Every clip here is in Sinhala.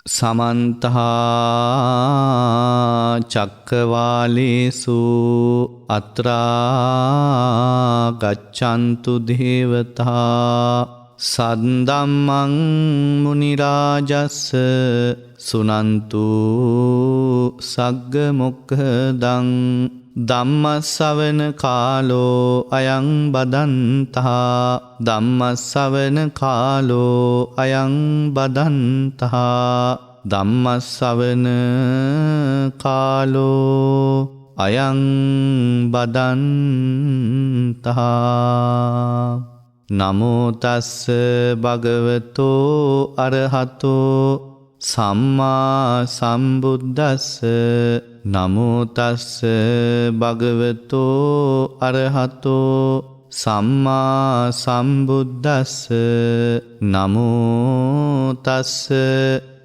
සමන්තහා චක්කවාලේසු අත්‍රා ගච්ඡන්තු දේවතා සද්දම්මං මුනි රාජස්ස සුනන්තු සග්ග මොක්ඛදං ධම්මස්සවන කාලෝ අයං බදන්තහා ධම්මස්සවන කාලෝ අයං බදන්තහා ධම්මස්සවන කාලෝ අයං බදන්තහා නමෝ තස්ස භගවතෝ අරහතෝ සම්මා සම්බුද්දස්ස නමෝ තස්ස භගවතෝ අරහතෝ සම්මා සම්බුද්දස්ස නමෝ තස්ස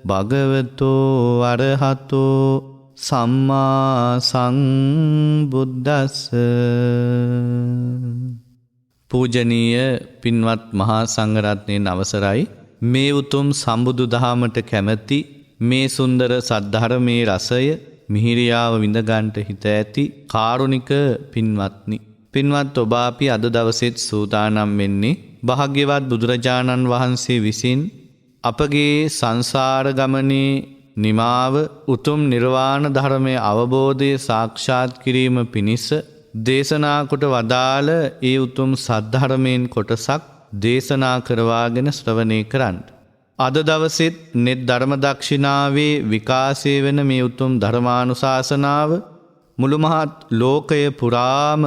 භගවතෝ අරහතෝ සම්මා සම්බුද්දස්ස. පූජනීය පින්වත් මහා සංඝරත්නයන් අවසරයි. මේ උතුම් සම්බුදු දහමට කැමැති මේ සුන්දර සද්ධර්මයේ රසය මිහිරියාව විඳගන්ට හිත ඇති කාරුණික පින්වත්නි, පින්වත් ඔබ අපි අද දවසෙත් සූදානම් වෙන්නේ භාග්‍යවත් බුදුරජාණන් වහන්සේ විසින් අපගේ සංසාර ගමනේ නිමාව උතුම් නිර්වාණ ධර්මයේ අවබෝධය සාක්ෂාත් කිරීම පිණිස දේශනා කොට වදාළ ඒ උතුම් සද්ධර්මයෙන් කොටසක් දේශනා කරවාගෙන ශ්‍රවණය කරන්න. අද දවසෙත් නෙත් ධර්ම දක්ෂිනාවේ විකාශය වෙන මේ උතුම් ධර්මානුශාසනාව මුළු මහත් ලෝකය පුරාම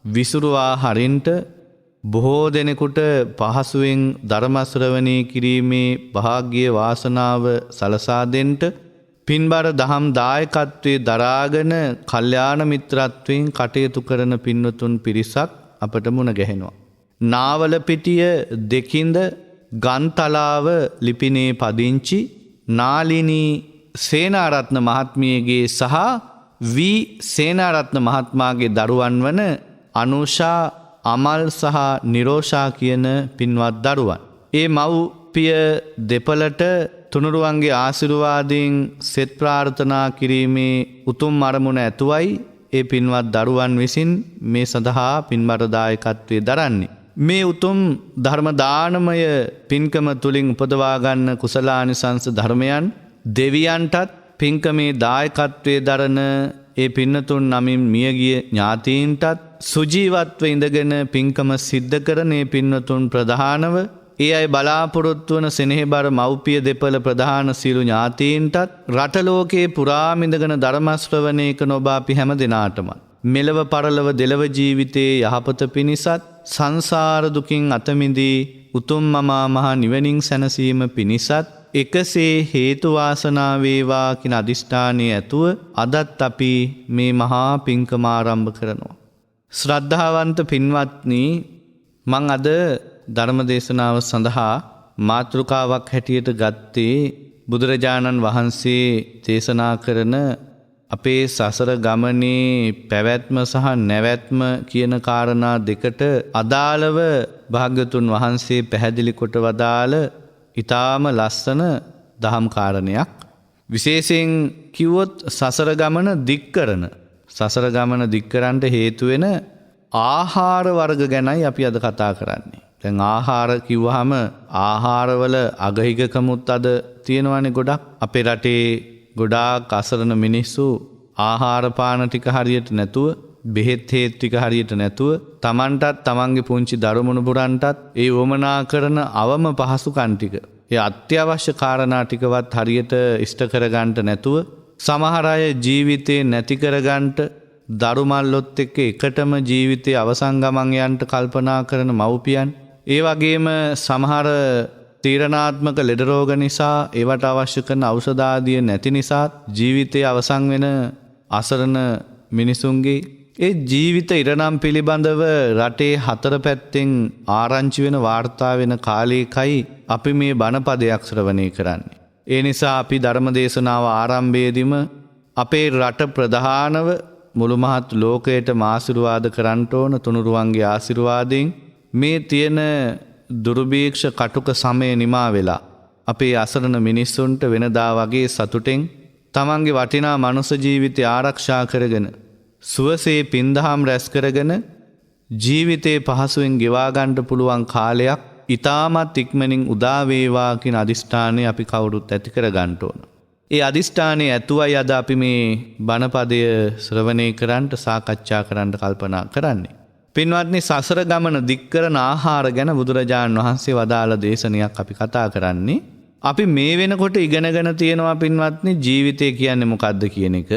විසුරුවා හරින්ට බොහෝ දෙනෙකුට පහසුවෙන් ධර්ම ශ්‍රවණය කිරීමේ වාස්‍ය වාසනාව සලසා දෙන්නට පින්බර දහම් දායකත්වයේ දරාගෙන කල්යාණ මිත්‍රත්වයෙන් කටයුතු කරන පින්වතුන් පිරිසක් අපට මුණ ගැහෙනවා. නාවල පිටිය දෙකින්ද ගන්තලාව ලිපිනේ පදිංචි නාලිනී සේනාරත්න මහත්මියගේ සහ වී සේනාරත්න මහත්මයාගේ දරුවන් වන අනුෂා, අමල් සහ නිරෝෂා කියන පින්වත් දරුවන්. ඒ මව්පිය දෙපළට තුනුරුවන්ගේ ආශිර්වාදයෙන් සෙත් ප්‍රාර්ථනා කිරීමේ උතුම් අරමුණ ඇතුවයි ඒ පින්වත් දරුවන් විසින් මේ සඳහා පින්බර දායකත්වයේ දරන්නේ. මේ උතුම් ධර්ම දානමය පින්කම තුලින් උපදවා ගන්න කුසලානිසංස ධර්මයන් දෙවියන්ටත් පින්කමේ දායකත්වයේ දරන ඒ පින්නතුන් නමින් මියගිය ඥාතීන්ටත් සුජීවත්ව ඉඳගෙන පින්කම සිද්ධ කරන ඒ පින්නතුන් ප්‍රධානව ඒ අය බලාපොරොත්තු වන සෙනෙහබර මව්පිය දෙපළ ප්‍රධාන සියලු ඥාතීන්ටත් රට ලෝකේ පුරාම ඉඳගෙන ධර්ම ශ්‍රවණය කරන ඔබ අපි හැම දිනාටම මෙලව පරලව දෙලව ජීවිතයේ යහපත පිණිසත් සංසාර දුකින් අත මිදී උතුම් මහා මහ නිවනින් සැනසීම පිණිසත් එකසේ හේතු වාසනා වේවා කියන අදිෂ්ඨානයේ ඇතුව අදත් අපි මේ මහා පින්කම ආරම්භ කරනවා. ශ්‍රද්ධාවන්ත පින්වත්නි, මං අද ධර්ම දේශනාව සඳහා මාතෘකාවක් හැටියට ගත්තේ බුදුරජාණන් වහන්සේ දේශනා කරන අපේ සසර ගමනේ පැවැත්ම සහ නැවැත්ම කියන කාරණා දෙකට අදාළව භාග්‍යතුන් වහන්සේ පැහැදිලි කොට වදාළ ඊටාම ලස්සන දහම් කාරණයක්. විශේෂයෙන් කිව්වොත් සසර ගමන දික් කරන්න හේතු වෙන ආහාර වර්ග ගැනයි අපි අද කතා කරන්නේ. දැන් ආහාර කිව්වහම ආහාරවල අගහිගකමුත් අද තියෙනවානේ ගොඩක්. අපේ රටේ ගොඩාක් අසරණ මිනිස්සු ආහාර පාන ටික හරියට නැතුව, බෙහෙත් හේත් ටික හරියට නැතුව, Tamanටත් තමන්ගේ පුංචි දරුමුණුපුරන්ටත් ඒ වමනා කරන අවම පහසුකම් ටික, ඒ අත්‍යවශ්‍ය කාරණා ටිකවත් හරියට ඉෂ්ට කරගන්න නැතුව, සමහර අය ජීවිතේ නැති කරගන්න දරුමල්ලොත් එක්ක එකටම ජීවිතේ අවසන් ගමන් යන්න කල්පනා කරන මව්පියන්, ඒ වගේම සමහර තීරණාත්මක ලෙඩ රෝග නිසා ඒවට අවශ්‍ය කරන ඖෂධ ආදිය නැති නිසා ජීවිතයේ අවසන් වෙන අසරණ මිනිසුන්ගේ ඒ ජීවිත ඉරණම් පිළිබඳව රටේ හතර පැත්තෙන් ආරංචි වෙන වාර්තා වෙන කාලයකයි අපි මේ බණපදයක් ශ්‍රවණය කරන්නේ. ඒ නිසා අපි ධර්ම දේශනාව ආරම්භයේදීම අපේ රට ප්‍රධානව මුළු මහත් ලෝකයට ආශිර්වාද කරන්න ඕන තුනුරුවන්ගේ ආශිර්වාදයෙන් මේ තියෙන දුර්භීක්ෂ කටුක සමය නිමා වෙලා අපේ අසරණ මිනිස්සුන්ට වෙනදා වගේ සතුටෙන් තමන්ගේ වටිනා මනුස්ස ජීවිතය ආරක්ෂා කරගෙන සුවසේ පින්දහම් රැස් කරගෙන ජීවිතේ පහසුවෙන් ගෙවා ගන්න පුළුවන් කාලයක් ඊටමත් ඉක්මනින් උදා වේවා කියන අදිෂ්ඨානය අපි කවුරුත් ඇති කර ගන්න ඕන. ඒ අදිෂ්ඨානයේ ඇතුවයි අද අපි මේ බණපදය ශ්‍රවණය කරන්නට සාකච්ඡා කරන්න කල්පනා කරන්නේ. පින්වත්නි, සසර ගමන දික් කරන ආහාර ගැන බුදුරජාණන් වහන්සේ වදාළ දේශනයක් අපි කතා කරන්නේ. අපි මේ වෙනකොට ඉගෙනගෙන තියෙනවා පින්වත්නි, ජීවිතය කියන්නේ මොකක්ද කියන එක.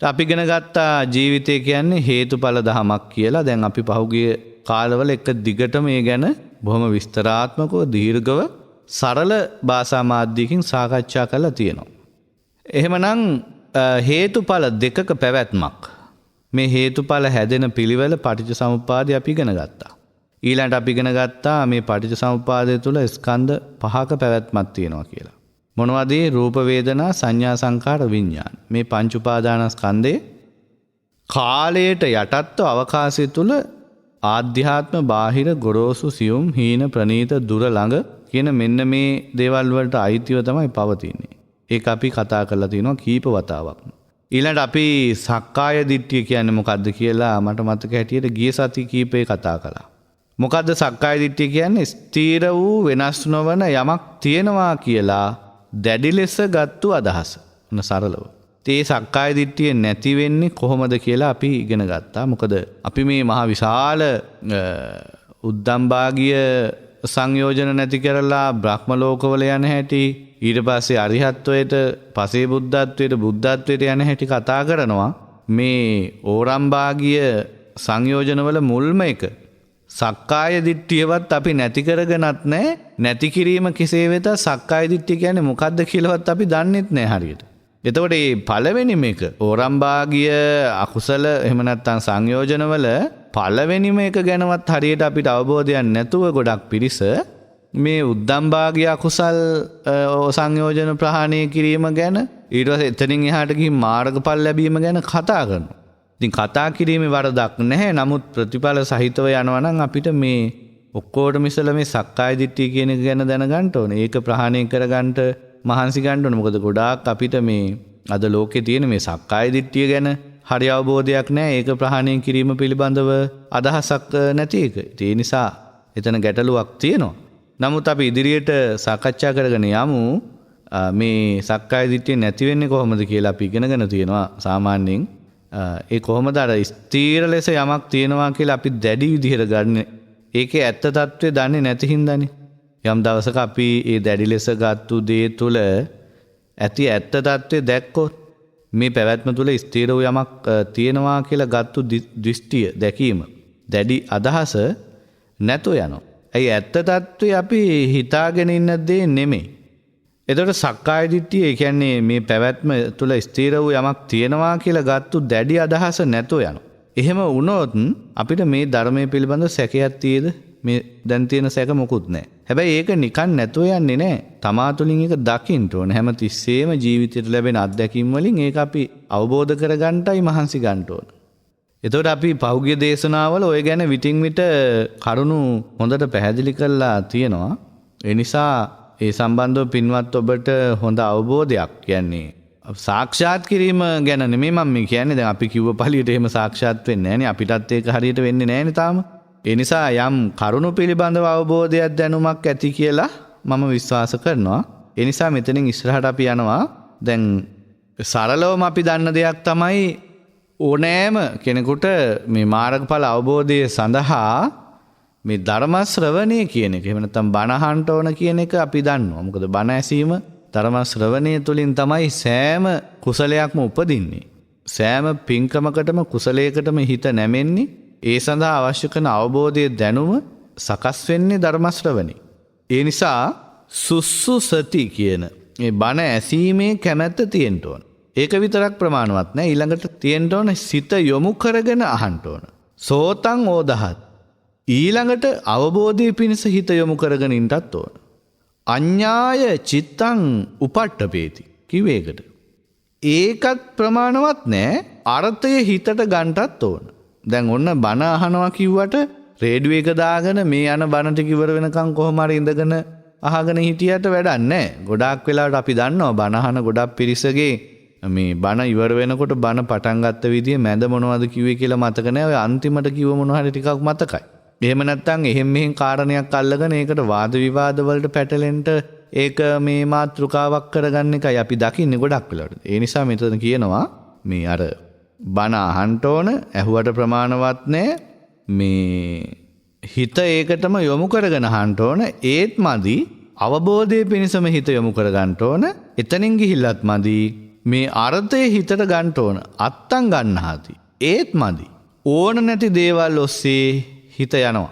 අපි ඉගෙන ගත්තා ජීවිතය කියන්නේ හේතුඵල ධමයක් කියලා. දැන් අපි පහුගිය කාලවල එක දිගටම මේ ගැන බොහොම විස්තරාත්මකව දීර්ඝව සරල භාෂා මාධ්‍යකින් සාකච්ඡා කරලා තියෙනවා. එහෙමනම් හේතුඵල දෙකක පැවැත්මක්. මේ හේතුඵල හැදෙන පිළිවෙල පටිච්චසමුප්පාදය අපි ඉගෙන ගත්තා. ඊළඟට අපි ඉගෙන ගත්තා මේ පටිච්චසමුප්පාදය තුල ස්කන්ධ පහක පැවැත්මක් තියෙනවා කියලා. මොනවද? රූප, වේදනා, සංඥා, සංකාර, විඥාන. මේ පංච උපාදානස්කන්ධේ කාලයට යටත්ව අවකාශය තුල ආධ්‍යාත්ම, බාහිර, ගොරෝසු, සියුම්, හීන, ප්‍රනීත, දුර, ළඟ කියන මෙන්න මේ දේවල් වලට අයිතිව තමයි පවතින්නේ. ඒක අපි කතා කරලා තිනවා කීප වතාවක්. ඊළඟට අපි සක්කාය දිට්ඨිය කියන්නේ මොකද්ද කියලා මට මතක හැටියට ගිය සති කීපේ කතා කළා. මොකද්ද සක්කාය දිට්ඨිය කියන්නේ? ස්ථීර වූ වෙනස් නොවන යමක් තියෙනවා කියලා දැඩි ලෙස ගත්තු අදහස. මොන සරලව. ඒ සක්කාය දිට්ඨිය නැති වෙන්නේ කොහොමද කියලා අපි ඉගෙන ගත්තා. මොකද අපි මේ මහ විශාල උද්දම්භාගිය සංයෝජන නැති කරලා බ්‍රහ්ම ලෝකවල යන හැටි, ඊට පස්සේ අරිහත්වයට, පසේ බුද්ධත්වයට, බුද්ධත්වයට යන හැටි කතා කරනවා. මේ ඕරම්භාගිය සංයෝජනවල මුල්ම එක සක්කාය දිට්ඨියවත් අපි නැති කරගෙනත් නැහැ. නැති කිරීම කෙසේ වෙතත් සක්කාය දිට්ඨිය කියන්නේ මොකද්ද කියලාවත් අපි දන්නෙත් නැහැ හරියට. එතකොට මේ පළවෙනි මේක ඕරම්භාගිය අකුසල එහෙම නැත්නම් සංයෝජනවල පළවෙනිම එක ගැනවත් හරියට අපිට අවබෝධයක් නැතුව ගොඩක් පිරිස මේ උද්දම්භාගිය අකුසල් සංයෝජන ප්‍රහාණය කිරීම ගැන, ඊට පස්සේ එතනින් එහාට ගිහින් මාර්ගඵල ලැබීම ගැන කතා කරනවා. ඉතින් කතා කිරීමේ වරදක් නැහැ. නමුත් ප්‍රතිඵල සහිතව යනවා නම් අපිට මේ ඔක්කොටම ඉස්සෙල්ලා මේ සක්කාය දිට්ඨිය කියන එක ගැන දැනගන්න ඕනේ. ඒක ප්‍රහාණය කරගන්න මහන්සි ගන්න ඕනේ. මොකද ගොඩාක් අපිට මේ අද ලෝකේ තියෙන මේ සක්කාය දිට්ඨිය ගැන හරි අවබෝධයක් නැහැ. ඒක ප්‍රහාණය කිරීම පිළිබඳව අදහසක් නැති එක. ඒ නිසා එතන ගැටලුවක් තියෙනවා. නමුත් අපි ඉදිරියට සාකච්ඡා කරගෙන යමු. මේ සක්කාය දිට්ඨිය නැති වෙන්නේ කොහොමද කියලා අපි ඉගෙනගෙන තියෙනවා සාමාන්‍යයෙන්. ඒ කොහොමද අර ස්ථීර ලෙස යමක් තියෙනවා කියලා අපි දැඩි විදිහට ගන්න. ඒකේ ඇත්ත తත්වය දන්නේ නැති හින්දානේ. යම් දවසක අපි ඒ දැඩි ලෙස ගත්තු දේ තුල ඇති ඇත්ත తත්වය දැක්කොත් මේ පැවැත්ම තුල ස්ථීර වූ යමක් තියෙනවා කියලා ගත්තු දෘෂ්ටිය දැකීම, දැඩි අදහස නැතෝ යනවා. ඒ ඇත්ත తත්වය අපි හිතාගෙන ඉන්න දේ නෙමෙයි. එතකොට සක්කාය දිට්ඨිය කියන්නේ මේ පැවැත්ම තුල ස්ථීර වූ යමක් තියෙනවා කියලා ගත්තු දැඩි අදහස නැතෝ යනවා. එහෙම වුණොත් අපිට මේ ධර්මයේ පිළිබඳ සැකයක් තියෙද? මේ දැන් තියෙන සැක මොකුත් නැහැ. හැබැයි ඒක නිකන් නැතෝ යන්නේ නැහැ. තමා තුළින් ඒක දකින්න ඕන. හැම තිස්සෙම ජීවිතේට ලැබෙන අත්දැකීම් වලින් ඒක අපි අවබෝධ කරගන්නටයි මහන්සි ගන්න ඕන. එතකොට අපි පහුගිය දේශනාවල ඔය ගැන විටින් විට කරුණු හොඳට පැහැදිලි කරලා තියෙනවා. ඒ නිසා ඒ සම්බන්ධව පින්වත් ඔබට හොඳ අවබෝධයක් කියන්නේ සාක්ෂාත් කිරීම ගැන නෙමෙයි මම කියන්නේ. දැන් අපි කිව්ව පළියට එහෙම සාක්ෂාත් වෙන්නේ නැහනේ. අපිටත් ඒක හරියට වෙන්නේ නැහනේ තාම. ඒ නිසා යම් කරුණු පිළිබඳව අවබෝධයක් දැනුමක් ඇති කියලා මම විශ්වාස කරනවා. ඒ නිසා මෙතනින් ඉස්සරහට අපි යනවා. දැන් සරලවම අපි දන්න දෙයක් තමයි ඕනෑම කෙනෙකුට මේ මාර්ගඵල අවබෝධය සඳහා මේ ධර්ම ශ්‍රවණය කියන එක, එහෙම නැත්නම් බණ අහන්න ඕන කියන එක අපි දන්නවා. මොකද බණ ඇසීම, ධර්ම ශ්‍රවණය තුළින් තමයි සෑම කුසලයක්ම උපදින්නේ. සෑම පින්කමකටම කුසලයකටම හිත නැමෙන්නේ. ඒ සඳහා අවශ්‍ය කරන අවබෝධයේ දැනුම සකස් වෙන්නේ ධර්ම ශ්‍රවණේ. ඒ නිසා සුසුසති කියන මේ බණ ඇසීමේ කැමැත්ත තියෙන්න ඕන. ඒක විතරක් ප්‍රමාණවත් නෑ. ඊළඟට තියෙන්න ඕන සිත යොමු කරගෙන අහන්න ඕන. සෝතං ඕදහත්. ඊළඟට අවබෝධයේ පිණිස හිත යොමු කරගෙන ඉන්නත් ඕන. අඤ්ඤාය චිත්තං උපට්ඨපේති කිව්වේකට. ඒකත් ප්‍රමාණවත් නෑ. අර්ථය හිතට ගන්නටත් ඕන. දැන් ඔන්න බණ අහනවා කිව්වට රේඩියෝ එක දාගෙන මේ යන බණ ටික ඉවර වෙනකන් කොහොම හරි ඉඳගෙන අහගෙන හිටියට වැඩක් නැහැ. ගොඩාක් වෙලාවට අපි දන්නවා බණ අහන ගොඩක් පිරිසගේ මේ බණ ඉවර වෙනකොට බණ පටන් ගත්ත විදිය මැද මොනවද කිව්වේ කියලා මතක නැහැ. ඔය අන්තිමට කිව්ව මොනවා හරි ටිකක් මතකයි. එහෙම නැත්නම් එහෙම මෙහෙම කාරණයක් අල්ලගෙන ඒකට වාද විවාද වලට පැටලෙන්න ඒක මේ මාතෘකාවක් කරගන්න එකයි අපි දකින්නේ ගොඩක් වෙලාවට. ඒ නිසා මෙතන කියනවා මේ අර බණ අහන්න ඕන ඇහුවට ප්‍රමාණවත් නැහැ. මේ හිත ඒකටම යොමු කරගෙන අහන්න ඕන. ඒත් මදි අවබෝධයේ පිණසම හිත යොමු කරගන්න ඕන. එතනින් ගිහිල්ලත් මදි මේ අර්ථය හිතට ගන්න ඕන. අත්තම් ගන්නාති. ඒත් මදි. ඕන නැති දේවල් ඔස්සේ හිත යනවා.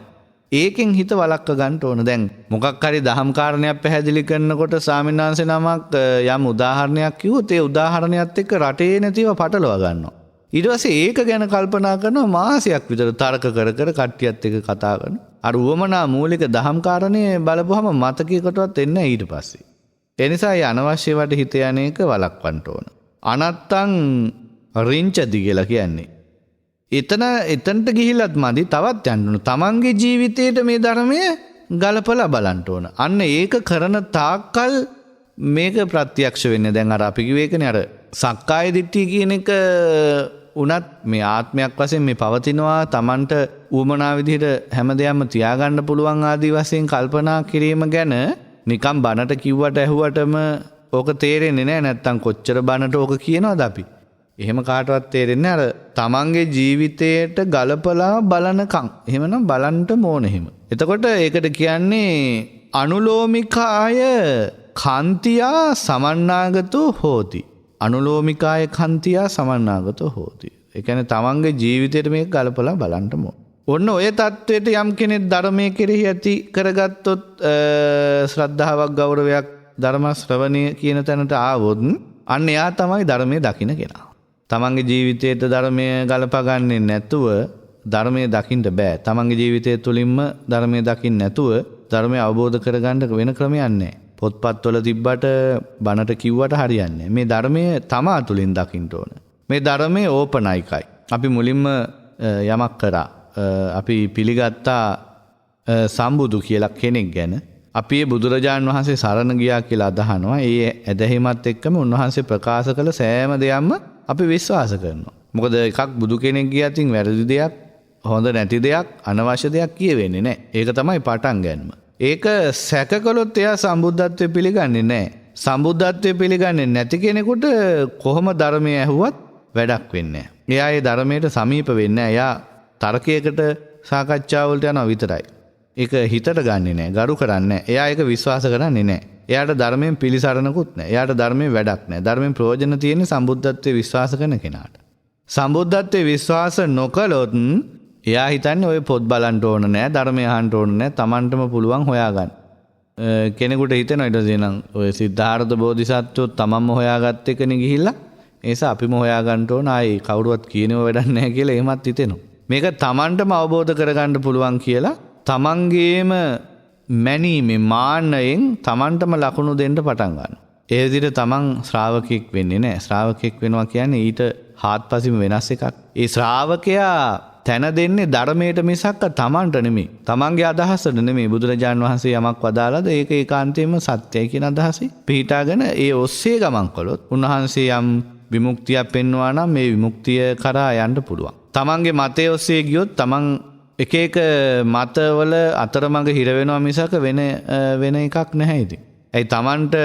ඒකෙන් හිත වළක්ව ගන්න ඕන. දැන් මොකක් හරි දහම් කාරණයක් පැහැදිලි කරනකොට ස්වාමීන් වහන්සේ නමක් යම් උදාහරණයක් කිව්වොත් ඒ උදාහරණයත් එක්ක රටේ නැතිව පටලවා ගන්නවා. ඊට පස්සේ ඒක ගැන කල්පනා කරනවා මාසයක් විතර තර්ක කර කර කට්ටියත් එක්ක කතා කරනවා. අර උවමනා මූලික දහම් කාරණේ බලපුවම මතකයකටවත් එන්නේ ඊට පස්සේ. ඒ නිසා ඒ අනවශ්‍ය වට හිත යන එක වළක්වන්න ඕන. අනත්තං රිංචති කියලා කියන්නේ. එතනට ගිහිල්ලත් මදි තවත් යන්න ඕන. තමන්ගේ ජීවිතේට මේ ධර්මය ගලපලා බලන්න ඕන. අන්න ඒක කරන තාක්කල් මේක ප්‍රත්‍යක්ෂ වෙන්නේ. දැන් අර අපි කිව්ව එකනේ අර සක්කාය දිට්ඨිය කියන එක උනත් මේ ආත්මයක් වශයෙන් මේ පවතිනවා තමන්ට ඌමනා විදිහට හැමදේම තියාගන්න පුළුවන් ආදී වශයෙන් කල්පනා කිරීම ගැන නිකම් බනට කිව්වට ඇහුවටම ඕක තේරෙන්නේ නැහැ. නැත්තම් කොච්චර බනට ඕක කියනවද අපි? එහෙම කාටවත් තේරෙන්නේ අර තමන්ගේ ජීවිතයට ගලපලා බලනකම්. එහෙමනම් බලන්න ඕන එහෙම. එතකොට ඒකට කියන්නේ අනුලෝමිකාය කාන්තියා සමන්නාගතෝ හෝති. අනුලෝමිකාය කාන්තියා සමන්නාගතෝ හෝති. ඒ කියන්නේ තමන්ගේ ජීවිතයට මේක ගලපලා බලන්න ඕන. ඔන්න ඔය தത്വෙට යම් කෙනෙක් ධර්මයේ කෙරෙහි ඇති කරගත්තොත් ශ්‍රද්ධාවක් ගෞරවයක් ධර්ම ශ්‍රවණය කියන තැනට ආවොත් අන්න එයා තමයි ධර්මයේ දකින්න කෙනා. තමන්ගේ ජීවිතයට ධර්මය ගලපගන්නේ නැතුව ධර්මයේ දකින්න බෑ. තමන්ගේ ජීවිතය තුළින්ම ධර්මයේ දකින්න නැතුව ධර්මය අවබෝධ කරගන්න වෙන ක්‍රමයක් නැහැ. පොත්පත්වල තිබ්බට බණට කිව්වට හරියන්නේ නැහැ. මේ ධර්මය තමා තුළින් දකින්න ඕන. මේ ධර්මයේ ඕපනයිකයි. අපි මුලින්ම යමක් කරා. අපි පිළිගත්තා සම්බුදු කියලා කෙනෙක් ගැන. අපි බුදුරජාණන් වහන්සේ සරණ ගියා කියලා අදහනවා. ඒ ඇදහිමත් එක්කම උන්වහන්සේ ප්‍රකාශ කළ සෑම දෙයක්ම අපි විශ්වාස කරනවා. මොකද එකක් බුදු කෙනෙක් ගියතින් වැරදි දෙයක්, හොඳ නැති දෙයක්, අනවශ්‍ය දෙයක් කියවෙන්නේ නැහැ. ඒක තමයි පටන් ගන්නම. ඒක සැකකලොත් එයා සම්බුද්ධත්වයේ පිළිගන්නේ නැහැ. සම්බුද්ධත්වයේ පිළිගන්නේ නැති කෙනෙකුට කොහොම ධර්මය ඇහුවත් වැඩක් වෙන්නේ නැහැ. එයා ඒ ධර්මයට සමීප වෙන්නේ නැහැ. එයා තර්කයකට සාකච්ඡාවලට යනවා විතරයි. ඒක හිතට ගන්නෙ නැහැ, ගරු කරන්නේ නැහැ. එයා ඒක විශ්වාස කරන්නේ නැහැ. එයාට ධර්මයෙන් පිළිසරණකුත් නැහැ. එයාට ධර්මයෙන් වැඩක් නැහැ. ධර්මයෙන් ප්‍රයෝජන තියෙන්නේ සම්බුද්ධත්වයේ විශ්වාස කරන කෙනාට. සම්බුද්ධත්වයේ විශ්වාස නොකළොත් එයා හිතන්නේ ඔය පොත් බලන්න ඕන නැහැ, ධර්මය අහන්න ඕන නැහැ, Tamanටම පුළුවන් හොයාගන්න. කෙනෙකුට හිතෙනවා ඊට පස්සේ නම් ඔය සිද්ධාර්ථ බෝධිසත්වෝ තමන්ම හොයාගත්ත එකනේ ගිහිල්ලා ඒස අපිම හොයාගන්න ඕන. ආයේ කවුරුවත් කියනව වැඩක් නැහැ කියලා එහෙමත් හිතෙනවා. මේක Tamanටම අවබෝධ කරගන්න පුළුවන් කියලා තමන්ගේම මැනීමේ මාන්නයෙන් තමන්ටම ලකුණු දෙන්න පටන් ගන්නවා. ඒ විදිහට තමන් ශ්‍රාවකෙක් වෙන්නේ නැහැ. ශ්‍රාවකෙක් වෙනවා කියන්නේ ඊට හාත්පසින්ම වෙනස් එකක්. ඒ ශ්‍රාවකයා තැන දෙන්නේ ධර්මයට මිසක් තමන්ට නෙමෙයි. තමන්ගේ අදහසට නෙමෙයි. බුදුරජාණන් වහන්සේ යමක් වදාළද ඒක ඒකාන්තයෙන්ම සත්‍යයි කියන අදහසයි පිළිටාගෙන ඒ ඔස්සේ ගමන් කළොත් උන්වහන්සේ යම් විමුක්තියක් පෙන්වනවා නම් මේ විමුක්තිය කරා යන්න පුළුවන්. තමන්ගේ මතය ඔස්සේ ගියොත් තමන් එක එක මතවල අතරමඟ හිර වෙනවා මිසක වෙන එකක් නැහැ ඉතින්. ඇයි Tamanට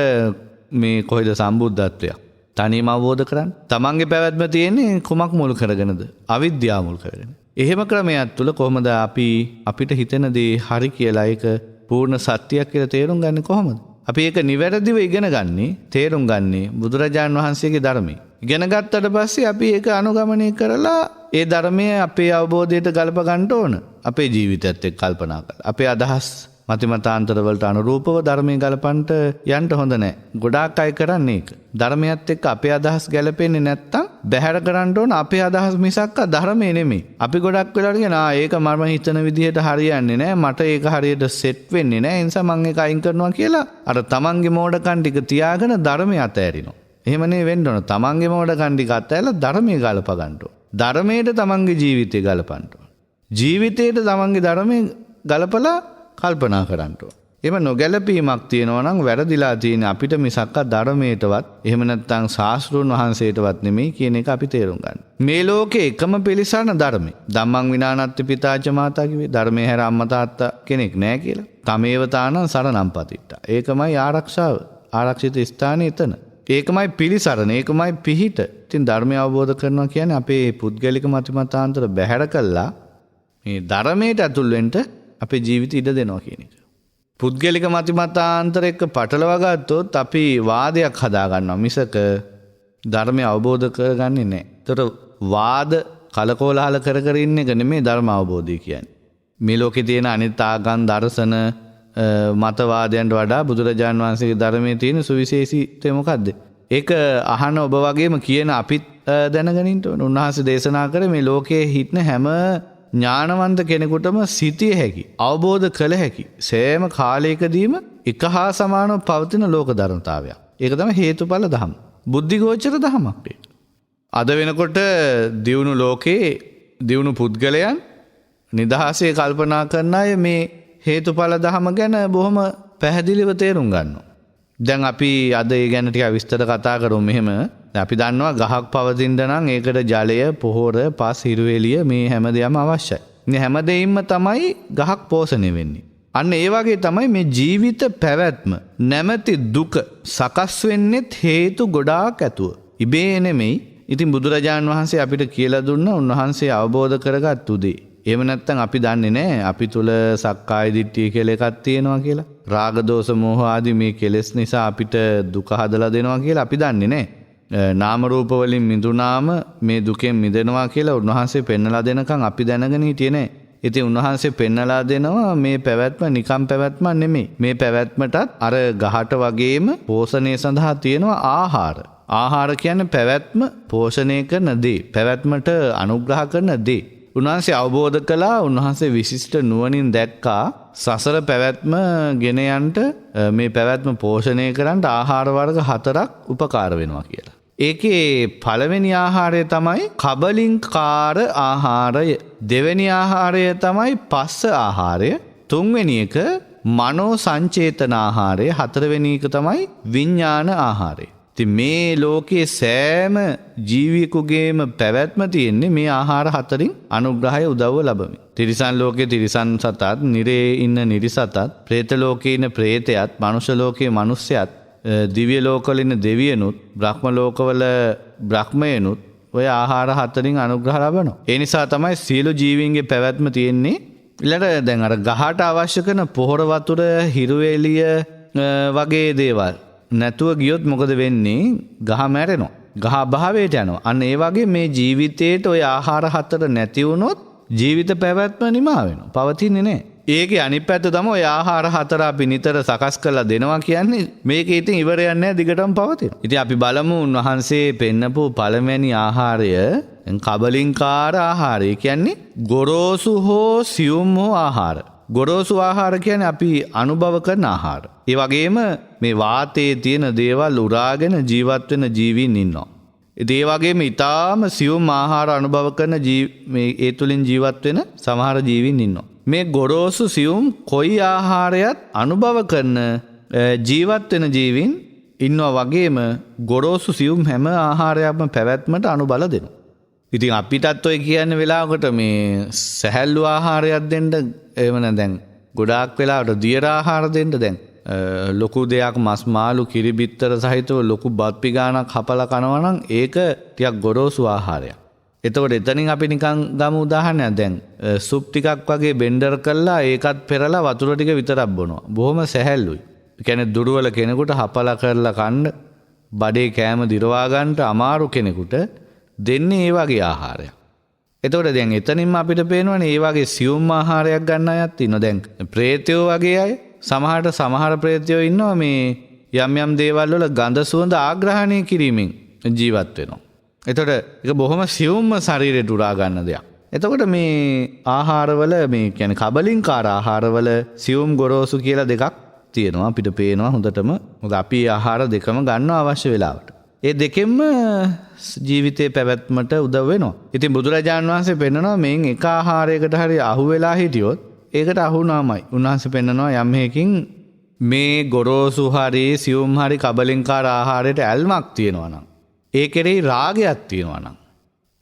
මේ කොහෙද සම්බුද්ධත්වයක් තනියම අවබෝධ කරන්නේ? Tamanගේ පැවැත්ම තියෙන්නේ කුමක් මුල් කරගෙනද? අවිද්‍යාව මුල් කරගෙන. එහෙම ක්‍රමයක් තුල කොහොමද අපිට හිතෙන දේ හරි කියලා ඒක පූර්ණ සත්‍යයක් කියලා තේරුම් ගන්නේ කොහොමද? අපි ඒක නිවැරදිව ඉගෙන ගන්නේ, තේරුම් ගන්නේ බුදුරජාණන් වහන්සේගේ ධර්මයේ. ඉගෙන ගත්තට පස්සේ අපි ඒක අනුගමනය කරලා ඒ ධර්මය අපේ අවබෝධයට ගලප ගන්න ඕන. අපේ ජීවිතයත් එක්ක කල්පනා කරලා. අපේ අදහස් මතිමතාන්තර වලට අනුරූපව ධර්මයේ ගලපන්ට යන්න හොඳ නැහැ. ගොඩාක් අය කරන්නේ ඒක. ධර්මයත් එක්ක අපේ අදහස් ගැලපෙන්නේ නැත්තම් බැහැර කරන්න ඕන අපේ අදහස් මිසක් ධර්මයේ නෙමෙයි. අපි ගොඩක් වෙලාවට කියනවා ඒක මම හිතන විදිහට හරියන්නේ නැහැ. මට ඒක හරියට සෙට් වෙන්නේ නැහැ. ඒ නිසා මම ඒක අයින් කරනවා කියලා අර තමන්ගේ මෝඩකම් ටික තියාගෙන ධර්මය අතෑරිනවා. එහෙමනේ වෙන්න ඕන. තමන්ගේ මෝඩකම් ටික අතෑරලා ධර්මයේ ගලප ගන්න ඕන. ධර්මයට තමන්ගේ ජීවිතය ගලපන්න ඕන. ජීවිතයට තමන්ගේ ධර්මයේ ගලපලා කල්පනා කරන්න ඕන. එම නොගැලපීමක් තියෙනවා නම් වැරදිලා තියෙන අපිට මිසක්ක ධර්මයටවත් එහෙම නැත්නම් ශාස්ත්‍රඥ වහන්සේටවත් නෙමෙයි කියන එක අපි තේරුම් ගන්න. මේ ලෝකේ එකම පිළිසරණ ධර්මය. ධම්මං විනානත්ති පිතාච මාතා කිව්වේ ධර්මයේ හැර අම්මා තාත්තා කෙනෙක් නැහැ කියලා. තමේව තානං සරණං පතිට්ඨා. ඒකමයි ආරක්ෂාව. ආරක්ෂිත ස්ථානේ එතන. ඒකමයි පිළිසරණ. ඒකමයි පිහිට. ඉතින් ධර්මය අවබෝධ කරනවා කියන්නේ අපේ පුද්ගලික මතිමතාන්තර බැහැර කළා මේ ධර්මයට ඇතුල් වෙන්න අපේ ජීවිතය ඉඩ දෙනවා කියන එක. පුද්ගලික මතිමතාන්තර එක්ක පටලවා ගත්තොත් අපි වාදයක් හදා ගන්නවා මිසක ධර්මය අවබෝධ කරගන්නේ නැහැ. ඒතර වාද කලකෝලහල කර කර ඉන්න එක නෙමෙයි ධර්ම අවබෝධය කියන්නේ. මේ ලෝකේ තියෙන අනිත් ආගම් දර්ශන මතවාදයන්ට වඩා බුදුරජාන් වහන්සේගේ ධර්මයේ තියෙන සුවිශේෂීත්වය මොකද්ද? ඒක අහන ඔබ වගේම කියන අපිත් දැනගෙන ඉන්න ඕන. උන්වහන්සේ දේශනා කරේ මේ ලෝකයේ හිටන හැම ඥානවන්ත කෙනෙකුටම සිටිය හැකි අවබෝධ කළ හැකි සෑම කාලයකදීම එක හා සමානව පවතින ලෝක ධර්මතාවයක්. ඒක තමයි හේතුඵල ධම. බුද්ධිගෝචර ධමයක් ඒක. අද වෙනකොට දියුණු ලෝකේ දියුණු පුද්ගලයන් නිදහසේ කල්පනා කරන අය මේ හේතුඵල ධම ගැන බොහොම පැහැදිලිව තේරුම් ගන්නවා. දැන් අපි අද ඒ ගැන ටිකක් විස්තර කතා කරමු. මෙහෙම අපි දන්නවා ගහක් පවතින්න නම් ඒකට ජලය, පොහොර, පස්, හිරු එළිය මේ හැමදේම අවශ්‍යයි. මේ හැමදේින්ම තමයි ගහක් පෝෂණය වෙන්නේ. අන්න ඒ වගේ තමයි මේ ජීවිත පැවැත්ම නැමැති දුක සකස් වෙන්නේත් හේතු ගොඩාක් ඇතුව. ඉබේ නෙමෙයි. ඉතින් බුදුරජාන් වහන්සේ අපිට කියලා දුන්නා උන්වහන්සේ අවබෝධ කරගත්තු දේ. එහෙම නැත්නම් අපි දන්නේ නැහැ අපි තුල සක්කාය දිට්ඨිය කියලා එකක් තියෙනවා කියලා. රාග දෝෂ මෝහ ආදී මේ කෙලෙස් නිසා අපිට දුක හදලා දෙනවා කියලා අපි දන්නේ නැහැ. නාම රූප වලින් මිදුනාම මේ දුකෙන් මිදෙනවා කියලා උන්වහන්සේ පෙන්නලා දෙනකන් අපි දැනගෙන හිටියේ නැහැ. ඉතින් උන්වහන්සේ පෙන්නලා දෙනවා මේ පැවැත්ම නිකම් පැවැත්මක් නෙමෙයි. මේ පැවැත්මටත් අර ගහට වගේම පෝෂණය සඳහා තියෙනවා ආහාර. ආහාර කියන්නේ පැවැත්ම පෝෂණය කරන දේ. පැවැත්මට අනුග්‍රහ කරන දේ. උන්වහන්සේ අවබෝධ කළා. උන්වහන්සේ විශිෂ්ට නුවණින් දැක්කා සසර පැවැත්ම ගෙන යන්න මේ පැවැත්ම පෝෂණය කරන්න ආහාර වර්ග 4ක් උපකාර වෙනවා කියලා. ඒකේ පළවෙනි ආහාරය තමයි කබලින්කාර ආහාරය. දෙවෙනි ආහාරය තමයි පස්ස ආහාරය. තුන්වෙනි එක මනෝ සංචේතන ආහාරය. හතරවෙනි එක තමයි විඥාන ආහාරය. ඉතින් මේ ලෝකයේ සෑම ජීවියෙකුගේම පැවැත්ම තියෙන්නේ මේ ආහාර හතරින් අනුග්‍රහය උදව්ව ලැබෙමින්. තිරිසන් ලෝකයේ තිරිසන් සතත්, නිරේ ඉන්න නිරිසතත්, പ്രേත ලෝකයේ ඉන්න പ്രേතයත්, මනුෂ්‍ය ලෝකයේ මනුස්සයත්, දිව්‍ය ලෝකවල ඉන්න දෙවියනුත්, බ්‍රහ්ම ලෝකවල බ්‍රහ්මයනුත් ඔය ආහාර හතරින් අනුග්‍රහ ලබනවා. ඒ නිසා තමයි සියලු ජීවීන්ගේ පැවැත්ම තියෙන්නේ. ඊළඟට දැන් අර ගහට අවශ්‍ය කරන පොහොර වතුර, හිරු එළිය වගේ දේවල් නැතුව ගියොත් මොකද වෙන්නේ? ගහ මැරෙනවා. ගහ අභාවයට යනවා. අන්න ඒ වගේ මේ ජීවිතේට ওই ආහාර හතර නැති වුණොත් ජීවිත පැවැත්ම නිමා වෙනවා. පවතින්නේ නැහැ. ඒකේ අනිත් පැත්ත තමයි ওই ආහාර හතර අපි නිතර සකස් කරලා දෙනවා කියන්නේ. මේකේ ඉතින් ඉවරයක් නැහැ, දිගටම පවතිනවා. ඉතින් අපි බලමු උන්වහන්සේ පෙන්නපු පළවෙනි ආහාරය කබලින්කාර ආහාරය කියන්නේ ගොරෝසු හෝ සියුම් හෝ ආහාර. ගොරෝසු ආහාර කියන්නේ අපි අනුභව කරන ආහාර. ඒ වගේම මේ වාතයේ තියෙන දේවල් උරාගෙන ජීවත් වෙන ජීවීන් ඉන්නවා. ඒ වගේම ඊටාම සියුම් ආහාර අනුභව කරන මේ ඒ තුලින් ජීවත් වෙන සමහර ජීවීන් ඉන්නවා. මේ ගොරෝසු සියුම් කොයි ආහාරයත් අනුභව කරන ජීවත් වෙන ජීවීන් ඉන්නවා වගේම ගොරෝසු සියුම් හැම ආහාරයක්ම පැවැත්මට අනුබල දෙනවා. ඉතින් අපිටත් ඔය කියන වෙලාවකට මේ සැහැල්ලු ආහාරයක් දෙන්න එහෙම නැත්නම් ගොඩාක් වෙලාවට දියර ආහාර දෙන්න දැන් ලොකු දෙයක් මස් මාළු කිරි බිත්තර සහිතව ලොකු බත් පිගානක් හපලා කනවා නම් ඒක ටිකක් ගොරෝසු ආහාරයක්. එතකොට එතනින් අපි නිකන් ගමු උදාහරණයක් දැන් සුප් ටිකක් වගේ බෙන්ඩර් කරලා ඒකත් පෙරලා වතුර ටික විතරක් බොනවා. බොහොම සැහැල්ලුයි. ඒ කියන්නේ දුර්වල කෙනෙකුට හපලා කරලා කන්න බඩේ කෑම දිරවා ගන්නට අමාරු කෙනෙකුට දෙන්නේ ඒ වගේ ආහාරයක්. එතකොට දැන් එතනින්ම අපිට පේනවනේ ඒ වගේ සියුම් ආහාරයක් ගන්න අයත් ඉන්නවා. දැන් ප්‍රේතයෝ වගේ අය සමහර ප්‍රේතයෝ ඉන්නවා මේ යම් යම් දේවල් වල ගඳ සුවඳ ආග්‍රහණය කිරීමෙන් ජීවත් වෙනවා. එතකොට ඒක බොහොම සියුම්ම ශරීරයට උරා ගන්න දෙයක්. එතකොට මේ ආහාරවල මේ කියන්නේ කබලින්කාර ආහාරවල සියුම් ගොරෝසු කියලා දෙකක් තියෙනවා. අපිට පේනවා හොඳටම. මොකද අපි ආහාර දෙකම ගන්නවා අවශ්‍ය වෙලාවට. ඒ දෙකෙන්ම ජීවිතේ පැවැත්මට උදව් වෙනවා. ඉතින් බුදුරජාණන් වහන්සේ පෙන්නනවා මේන් එක ආහාරයකට හරි අහු වෙලා හිටියොත් ඒකට අහුනාමයි. උන්වහන්සේ පෙන්නනවා යම් හේකින් මේ ගොරෝසු හරි සියුම් හරි කබලින්කාර ආහාරයට ඇල්මක් තියෙනවා නම් ඒ කෙරෙහි රාගයක් තියෙනවා නම්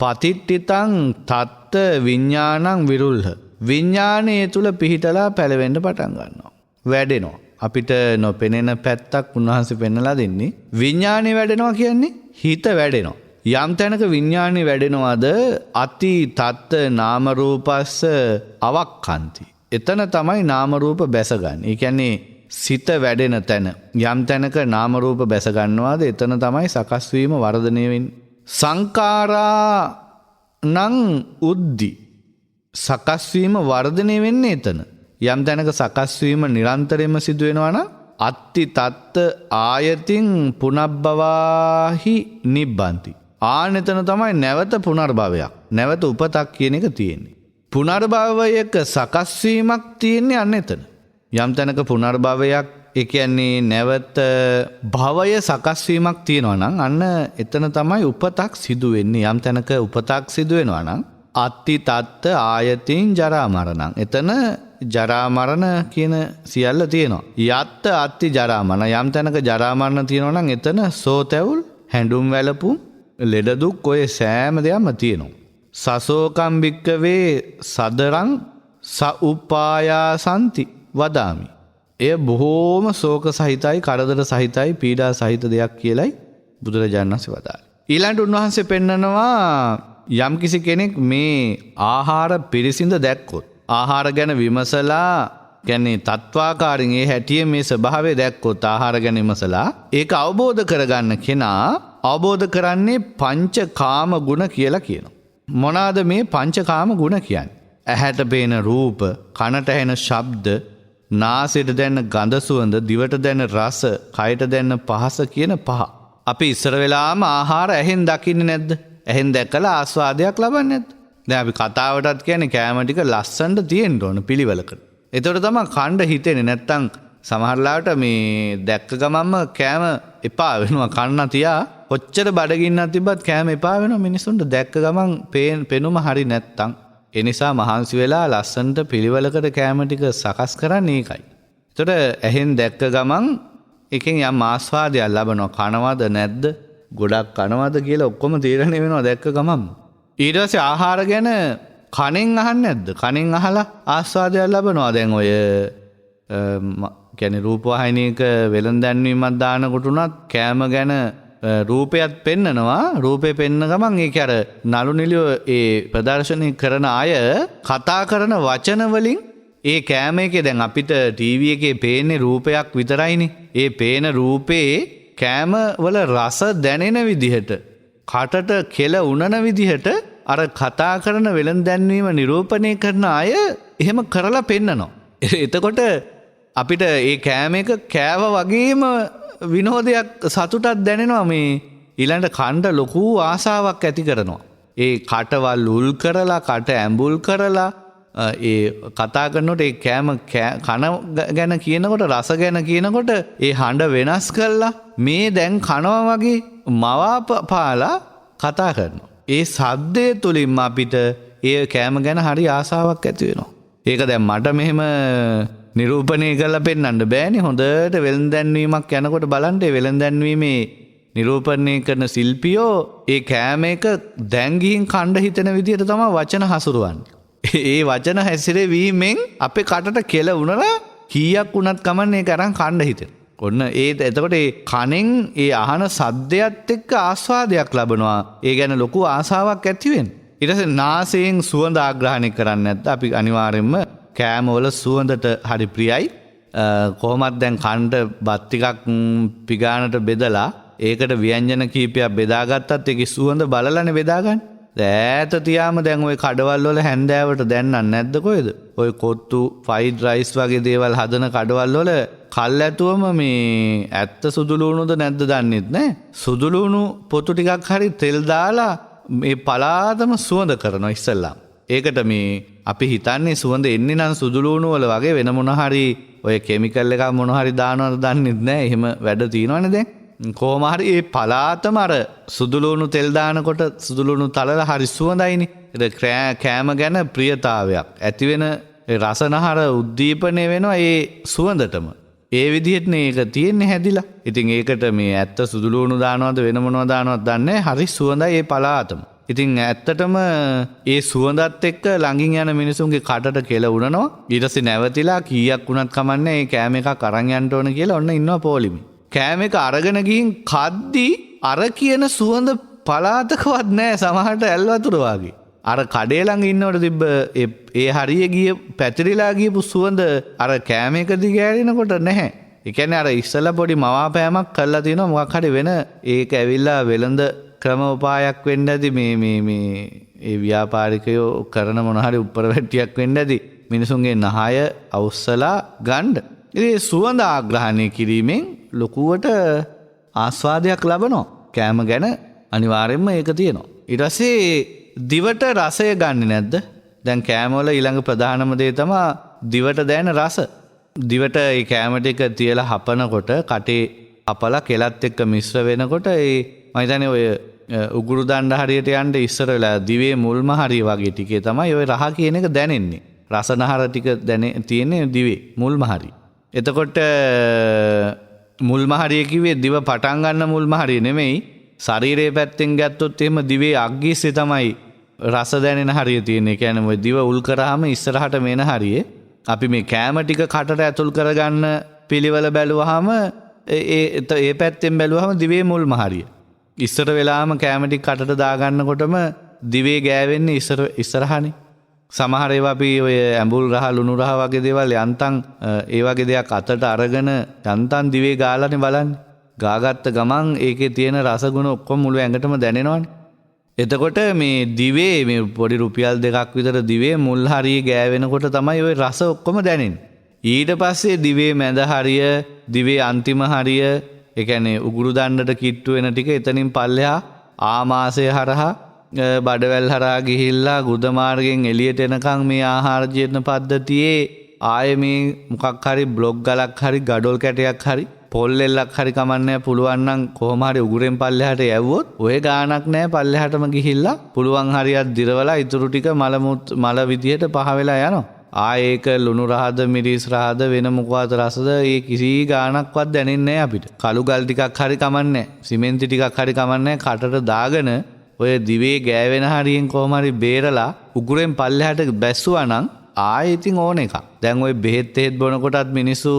පතිට්ඨිතං තත්ත විඥානං විරුල්හ විඥානයේ තුල පිහිටලා පැලවෙන්න පටන් ගන්නවා වැඩෙනවා අපිට නොපෙනෙන පැත්තක් උන්වහන්සේ පෙන්නලා දෙන්නේ විඥානේ වැඩෙනවා කියන්නේ හිත වැඩෙනවා යම් තැනක විඥානේ වැඩෙනවද අති තත්ත නාම රූපස්ස අවක්ඛන්ති එතන තමයි නාම රූප බැසගන්නේ ඒ කියන්නේ සිත වැඩෙන තැන යම් තැනක නාම රූප බැස ගන්නවාද එතන තමයි සකස් වීම වර්ධනය වෙන්නේ සංඛාරා නං උද්දි සකස් වීම වර්ධනය වෙන්නේ එතන යම් තැනක සකස් වීම නිරන්තරයෙන්ම සිදු වෙනවා නම් අත්ති තත්ත ආයතින් පුනබ්බවාහි නිබ්බන්ති ආනෙතන තමයි නැවත පුනර්භවයක් නැවත උපතක් කියන එක තියෙන්නේ පුනර්භවයක සකස් වීමක් තියෙන්නේ අන්න එතන යම් තැනක පුනර්භවයක් ඒ කියන්නේ නැවත භවය සකස් වීමක් තියෙනවා නම් අන්න එතන තමයි උපතක් සිදු වෙන්නේ යම් තැනක උපතක් සිදු වෙනවා නම් අත්ති තත්ත ආයතින් ජරා මරණං එතන ජරා මරණ කියන සියල්ල තියෙනවා යත්ත අත්ති ජරා මරණ යම් තැනක ජරා මරණ තියෙනවා නම් එතන සෝතැවුල් හැඬුම් වැළපුම් ලෙඩ දුක් ඔය සෑම දෙයක්ම තියෙනවා සසෝකම් භික්කවේ සදරං සඋපායාසන්ති වදාමි එය බොහෝම ශෝක සහිතයි කරදර සහිතයි පීඩා සහිත දෙයක් කියලයි බුදුරජාණන් වහන්සේ වදාළේ ඊළඟට උන්වහන්සේ පෙන්නනවා යම්කිසි කෙනෙක් මේ ආහාර පිරිසිඳ දැක්කොත් ආහාර ගැන විමසලා කියන්නේ තත්වාකාරින් ඒ හැටියේ මේ ස්වභාවය දැක්කොත් ආහාර ගැන විමසලා ඒක අවබෝධ කරගන්න කෙනා අවබෝධ කරන්නේ පංචකාම ගුණ කියලා කියනවා මොනවාද මේ පංචකාම ගුණ කියන්නේ ඇහැට පේන රූප කනට ඇහෙන ශබ්ද නාසයට දැනෙන ගඳ සුවඳ දිවට දැනෙන රස කයට දැනෙන පහස කියන පහ අපි ඉස්සර වෙලාම ආහාර ඇහෙන් දකින්නේ නැද්ද ඇහෙන් දැකලා ආස්වාදයක් ලබන්නේ නැද්ද දැන් අපි කතාවටත් කියන්නේ කෑම ටික ලස්සනට තියෙන්න ඕන පිළිවෙලකට එතකොට තමයි කණ්ඩ හිතෙන්නේ නැත්තම් සමහරලාට මේ දැක්ක ගමන්ම කෑම එපා වෙනවා කන්න තියා කොච්චර බඩගින්නක් තිබ්බත් කෑම එපා වෙනවා මිනිසුන්ට දැක්ක ගමන් පෙනුම හරි නැත්තම් ඒ නිසා මහන්සි වෙලා ලස්සනට පිළිවෙලකට කෑම ටික සකස් කරන්නේ ඒකයි. ඒතකොට ඇහෙන් දැක්ක ගමන් එකෙන් යම් ආස්වාදයක් ලබනවා කනවද නැද්ද ගොඩක් කනවද කියලා ඔක්කොම තීරණය වෙනවා දැක්ක ගමන්. ඊට පස්සේ ආහාර ගැන කනෙන් අහන්නේ නැද්ද? කනෙන් අහලා ආස්වාදයක් ලබනවා. දැන් ඔය කියන්නේ රූපවාහිනියක වෙළඳ දැන්වීමක් දානකොට උනත් කෑම ගැන රූපයත් පෙන්නනවා රූපේ පෙන්න ගමන් ඒක අර නළු නිලියෝ ඒ ප්‍රදර්ශනය කරන අය කතා කරන වචන වලින් ඒ කෑම එකේ දැන් අපිට ටීවී එකේ පේන්නේ රූපයක් විතරයිනේ ඒ පේන රූපේ කෑම වල රස දැනෙන විදිහට කටට කෙල උනන විදිහට අර කතා කරන වෙළඳ දැන්වීම නිරූපණය කරන අය එහෙම කරලා පෙන්නනවා එතකොට අපිට ඒ කෑම එක කෑව වගේම විනෝදයක් සතුටක් දැනෙනවා මේ ඊළඟට කණ්ඩ ලොකු ආසාවක් ඇති කරනවා. ඒ කටවල් උල් කරලා කට ඇඹුල් කරලා ඒ කතා කරනකොට ඒ කෑම කන ගැන කියනකොට රස ගැන කියනකොට ඒ හඬ වෙනස් කරලා මේ දැන් කනවා වගේ මවාපාලා කතා කරනවා. ඒ සද්දය තුලින්ම අපිට ඒ කෑම ගැන හරි ආසාවක් ඇති වෙනවා. ඒක දැන් මට මෙහෙම නිරූපණය කරලා පෙන්වන්න බෑනේ හොඳට වෙළඳ දැන්වීමක් යනකොට බලන්න ඒ වෙළඳ දැන්වීමේ නිරූපණය කරන ශිල්පියෝ ඒ කෑම එක දැන් ගිහින් කණ්ඩ හිතෙන විදිහට තමයි වචන හසුරුවන්නේ. ඒ වචන හැසිරෙවීමෙන් අපේ කටට කෙල උනලා කීයක් උනත් කමන්නේ ඒක අරන් කණ්ඩ හිතෙන. ඔන්න ඒ එතකොට ඒ කනෙන් ඒ අහන සද්දයත් එක්ක ආස්වාදයක් ලබනවා. ඒ ගැන ලොකු ආසාවක් ඇති වෙනවා. ඊට පස්සේ නාසයෙන් සුවඳ ආග්‍රහණය කරන්නේ නැත්නම් අපි අනිවාර්යයෙන්ම කෑමවල සුවඳට හරි ප්‍රියයි කොහොමත් දැන් කණ්ඩ බත් ටිකක් පිගානට බෙදලා ඒකට ව්‍යංජන කීපයක් බෙදාගත්තත් ඒකේ සුවඳ බලලානේ බෙදාගන්නේ. ඈත තියාම දැන් ওই කඩවල් වල හැන්දෑවට දැන්නන්නේ නැද්ද කොහෙද? ওই කොත්තු ෆ්‍රයිඩ් රයිස් වගේ දේවල් හදන කඩවල් වල කල්ැතුවම මේ ඇත්ත සුදු ලුණුද නැද්ද දන්නෙත් නැහැ. සුදු ලුණු පොතු ටිකක් හරි තෙල් දාලා මේ පලාතම සුවඳ කරනවා ඉස්සල්ලා. ඒකට මේ අපි හිතන්නේ සුවඳ එන්නේ නම් සුදු ලුණු වල වගේ වෙන මොන හරි ඔය කිමිකල් එකක් මොන හරි දානවද දන්නෙත් නැහැ. එහෙම වැඩ තියෙනවනේ දැන්. කොහොම හරි ඒ පලාතම අර සුදු ලුණු තෙල් දානකොට සුදු ලුණු තලලා හරි සුවඳයිනේ. ඒක කෑම ගැන ප්‍රියතාවයක් ඇති වෙන රසනහර උද්දීපනය වෙනවා ඒ සුවඳටම. ඒ විදිහටනේ ඒක තියෙන්නේ හැදිලා. ඉතින් ඒකට මේ ඇත්ත සුදු ලුණු දානවද වෙන මොනවද දානවද දන්නේ නැහැ. හරි සුවඳයි ඒ පලාතම. ඉතින් ඇත්තටම ඒ සුවඳත් එක්ක ළඟින් යන මිනිසුන්ගේ කටට කෙල උනනවා. ඊට පස්සේ නැවතිලා කීයක් වුණත් කමන්නේ මේ කෑම එකක් අරන් යන්න ඕන කියලා ඔන්න ඉන්නවා පොලිමේ. කෑම එක අරගෙන ගිහින් කද්දි අර කියන සුවඳ පලාතකවත් නැහැ සමහරට ඇල් වතුර වගේ. අර කඩේ ළඟ ඉන්නවට තිබ්බ ඒ හරිය ගිය පැතිරිලා ගියපු සුවඳ අර කෑම එක දිගේ ඇරිනකොට නැහැ. ඒ කියන්නේ අර ඉස්සලා පොඩි මවාපෑමක් කරලා තිනවා මොකක් හරි වෙන ඒක ඇවිල්ලා වෙළඳ ක්‍රම උපායක් වෙන්න ඇති මේ ඒ ව්‍යාපාරිකයෝ කරන මොන හරි උඩර වැට්ටියක් වෙන්න ඇති මිනිසුන්ගේ නහය අවුස්සලා ගන්න. ඉතින් සුවඳ ආග්‍රහණය කිරීමෙන් ලොකුවට ආස්වාදයක් ලබනවා. කෑම ගැන අනිවාර්යෙන්ම ඒක තියෙනවා. ඊට පස්සේ දිවට රසය ගන්නෙ නැද්ද? දැන් කෑමවල ඊළඟ ප්‍රධානම දේ තමයි දිවට දැනෙන රස. දිවට ඒ කෑම ටික තියලා හපනකොට කටේ අපලා කෙලත් එක්ක මිශ්‍ර වෙනකොට ඒ මම හිතන්නේ ඔය උගුරු දණ්ඩ හරියට යන්න ඉස්සර වෙලා දිවේ මුල්ම හරිය වගේ ටිකේ තමයි ඔය රහ කියන එක දැනෙන්නේ. රසනහර ටික තියෙන්නේ දිවේ මුල්ම හරිය. එතකොට මුල්ම හරිය කිව්වේ දිව පටන් ගන්න මුල්ම හරිය නෙමෙයි. ශරීරයේ පැත්තෙන් ගත්තොත් එහෙම දිවේ අග්ගිස්සේ තමයි රස දැනෙන හරිය තියෙන්නේ. කියන්නේ ඔය දිව උල් කරාම ඉස්සරහට මෙන හරියේ අපි මේ කෑම ටික කටට ඇතුල් කරගන්න පිළිවෙල බැලුවාම ඒ පැත්තෙන් බැලුවාම දිවේ මුල්ම හරිය. ඉස්සර වෙලාම කෑම ටික කටට දාගන්නකොටම දිවේ ගෑවෙන්නේ ඉස්සරහනේ. සමහර ඒවා අපි ඔය ඇඹුල් රහ ලුණු රහ වගේ දේවල් යන්තම් ඒ වගේ දෙයක් අතට අරගෙන යන්තම් දිවේ ගාලානේ බලන්නේ. ගාගත්ත ගමන් ඒකේ තියෙන රසගුණ ඔක්කොම මුළු ඇඟටම දැනෙනවනේ. එතකොට මේ දිවේ මේ පොඩි රුපියල් 2ක් විතර දිවේ මුල් හරිය ගෑවෙනකොට තමයි ওই රස ඔක්කොම දැනෙන්නේ. ඊට පස්සේ දිවේ මැද හරිය, දිවේ අන්තිම හරිය, ඒ කියන්නේ උගුරු දණ්ඩට කිට්ටු වෙන ටික එතනින් පල්ලෙහා ආමාශය හරහා බඩවැල් හරහා ගිහිල්ලා ගුද මාර්ගෙන් එළියට එනකන් මේ ආහාර ජීර්ණ පද්ධතියේ ආයේ මේ මොකක් හරි බ්ලොග් ගලක් හරි ගඩොල් කැටයක් හරි පොල් එල්ලක් හරි කමන්නේ පුළුවන් නම් කොහොම හරි උගුරෙන් පල්ලෙහාට යවුවොත් ඔය ගානක් නැහැ පල්ලෙහාටම ගිහිල්ලා පුළුවන් හරියක් දිරවලා ඉතුරු ටික මල විදියට පහ වෙලා යනවා. ආයේක ලුණු රහද මිරිස් රහද වෙන මොකවත් රසද ඒ කිසි ගානක්වත් දැනෙන්නේ නැහැ අපිට. කළු ගල් ටිකක් හරි කමන්නේ සිමෙන්ති ටිකක් හරි කමන්නේ කටට දාගෙන ඔය දිවේ ගෑවෙන හරියෙන් කොහොම හරි බේරලා උගුරෙන් පල්ලෙහාට බැස්සුවා නම් ආයෙ ඉතින් ඕන එකක්. දැන් ওই බෙහෙත් බොනකොටත් මිනිස්සු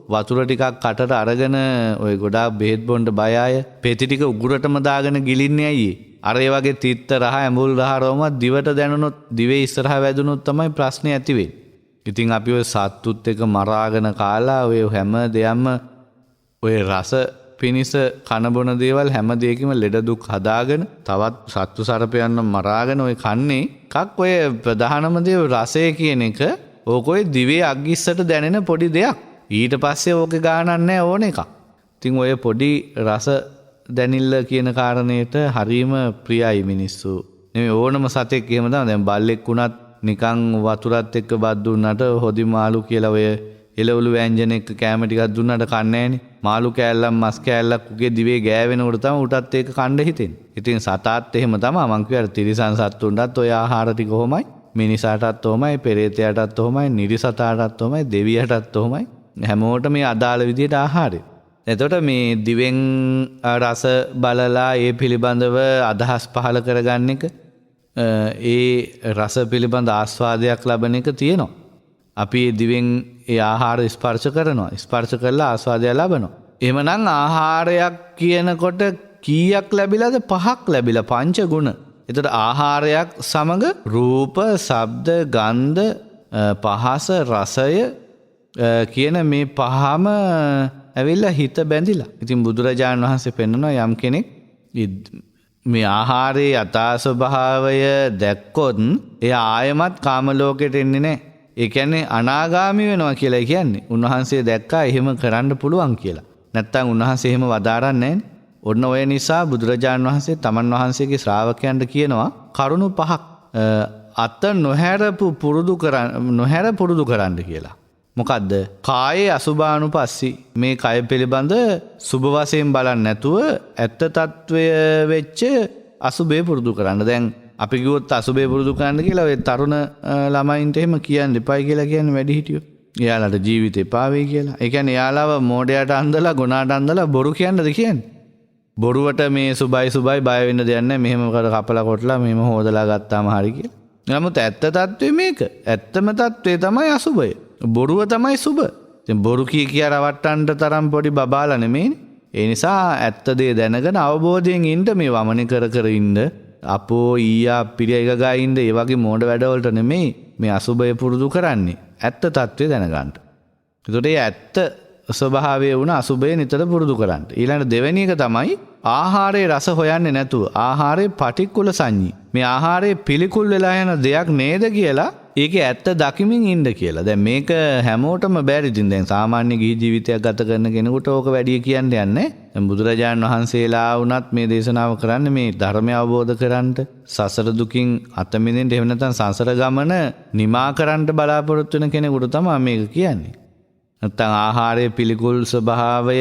වතුර ටිකක් කටට අරගෙන ওই ගොඩාක් බෙහෙත් බොන්න බය අය පෙති ටික උගුරටම දාගෙන ගිලින්නේ අයියේ. අර ඒ වගේ තිත්ත රහ ඇඹුල් රහ රෝම දිවට දැනුනොත් දිවේ ඉස්සරහා වැදුනොත් තමයි ප්‍රශ්නේ ඇති වෙන්නේ. ඉතින් අපි ඔය සත්තුත් එක මරාගෙන කාලා ඔය හැම දෙයක්ම ඔය රස පිනිස කනබොන දේවල් හැම දෙයකම ලෙඩ දුක් හදාගෙන තවත් සත්තු සර්පයන්ව මරාගෙන ඔය කන්නේ එකක් ඔය ප්‍රධානම දේ රසය කියන එක ඕක ඔය දිවේ අග්ගිස්සට දැනෙන පොඩි දෙයක්. ඊට පස්සේ ඕකේ ගානක් නැහැ ඕන එකක්. ඉතින් ඔය පොඩි රස දැනිල්ල කියන කාරණේට හරීම ප්‍රියයි මිනිස්සු. නෙමෙයි ඕනම සතෙක් එහෙම තමයි. දැන් බල්ලෙක් වුණත් නිකන් වතුරත් එක්ක බත් දුන්නට හොදි මාළු කියලා ඔය එළවලු ව්‍යංජන එක්ක කැම ටිකක් දුන්නට කන්නේ නැහනේ. මාළු කෑල්ලක් මස් කෑල්ලක් උගේ දිවේ ගෑවෙනකොට තමයි උටත් ඒක කන්න හිතෙන්නේ. ඉතින් සතාත් එහෙම තමයි මං කියවර තිරිසන් සත්තුන්ටත් ඔය ආහාර ටික කොහොමයි මිනිසාටත් ඔහොමයි පෙරේතයාටත් ඔහොමයි නිරිසතාටත් ඔහොමයි දෙවියටත් ඔහොමයි හැමෝටම මේ අදාළ විදියට ආහාරය. එතකොට මේ දිවෙන් රස බලලා ඒ පිළිබඳව අදහස් පහල කරගන්න එක ඒ රස පිළිබඳ ආස්වාදයක් ලබන එක තියෙනවා. අපි දිවෙන් ඒ ආහාර ස්පර්ශ කරනවා. ස්පර්ශ කරලා ආස්වාදය ලබනවා. එහෙමනම් ආහාරයක් කියනකොට කීයක් ලැබිලාද? 5ක් ලැබිලා පංච ගුණ. එතකොට ආහාරයක් සමග රූප, ශබ්ද, ගන්ධ, පහස, රසය කියන මේ පහම ඇවිල්ලා හිත බැඳිලා. ඉතින් බුදුරජාණන් වහන්සේ පෙන්වනවා යම් කෙනෙක් මේ ආහාරයේ යථා ස්වභාවය දැක්කොත් එයා ආයමත් කාම ලෝකෙට එන්නේ නැහැ. ඒ කියන්නේ අනාගාමී වෙනවා කියලා කියන්නේ. උන්වහන්සේ දැක්කා එහෙම කරන්න පුළුවන් කියලා. නැත්තම් උන්වහන්සේ එහෙම වදාරන්නේ නැහැනේ. ඔන්න ඔය නිසා බුදුරජාණන් වහන්සේ තමන් වහන්සේගේ ශ්‍රාවකයන්ට කියනවා කරුණු 5ක් අත නොහැර පුරුදු කරන්න කියලා. මොකද්ද? කායේ අසුභානුපස්සී. මේ කය පිළිබඳ සුභ වශයෙන් බලන්නේ නැතුව ඇත්ත తත්වය වෙච්ච අසුභේ පුරුදු කරන්න. දැන් අපි කිව්වොත් අසුභේ පුරුදු කරන්න කියලා ඔය තරුණ ළමයින්ට එහෙම කියන්න එපයි කියලා කියන්නේ වැඩිහිටියෝ. එයාලට ජීවිතේ පාවෙයි කියලා. ඒ කියන්නේ එයාලව මෝඩයට අන්දලා ගුණාට අන්දලා බොරු කියන්නද කියන්නේ? බොරුවට මේ සුබයි බය වෙන්න දෙයක් නැහැ. මෙහෙම කපලා කොටලා මෙහෙම හොදලා ගත්තාම හරි කියලා. නමුත් ඇත්ත తත්වේ මේක. ඇත්තම తත්වේ තමයි අසුබය. බොරුව තමයි සුබ. දැන් බොරු කිය රවට්ටන්න තරම් පොඩි බබාලා නෙමෙයිනේ. ඒ නිසා ඇත්ත දේ දැනගෙන අවබෝධයෙන් ඉන්න මේ වමනේ කර ඉන්න. අපෝ ඊයා පිරිය එක ගා ඉන්න ඒ වගේ මෝඩ වැඩවලට නෙමෙයි මේ අසුබය පුරුදු කරන්නේ. ඇත්ත తත්වේ දැනගන්න. ඒතකොට ඒ ඇත්ත ස්වභාවය වුණ අසුබය නිතර පුරුදු කරන්න. ඊළඟ දෙවෙනි එක තමයි ආහාරයේ රස හොයන්නේ නැතුව ආහාරයේ පටික්කුල සංඤී. මේ ආහාරයේ පිළිකුල් වෙලා යන දෙයක් නේද කියලා ඒකේ ඇත්ත දකිමින් ඉන්න කියලා. දැන් මේක හැමෝටම බැරි. ඉතින් දැන් සාමාන්‍ය ගිහි ජීවිතයක් ගත කරන කෙනෙකුට ඕක වැඩි කියන්න යන්නේ. දැන් බුදුරජාණන් වහන්සේලා වුණත් මේ දේශනාව කරන්නේ මේ ධර්මය අවබෝධ කරගන්න, සසර දුකින් අත මිදෙන්න, එහෙම නැත්නම් සංසාර ගමන නිමා කරන්න බලාපොරොත්තු වෙන කෙනෙකුට තමයි මේක කියන්නේ. නැත්නම් ආහාරයේ පිළිකුල් ස්වභාවය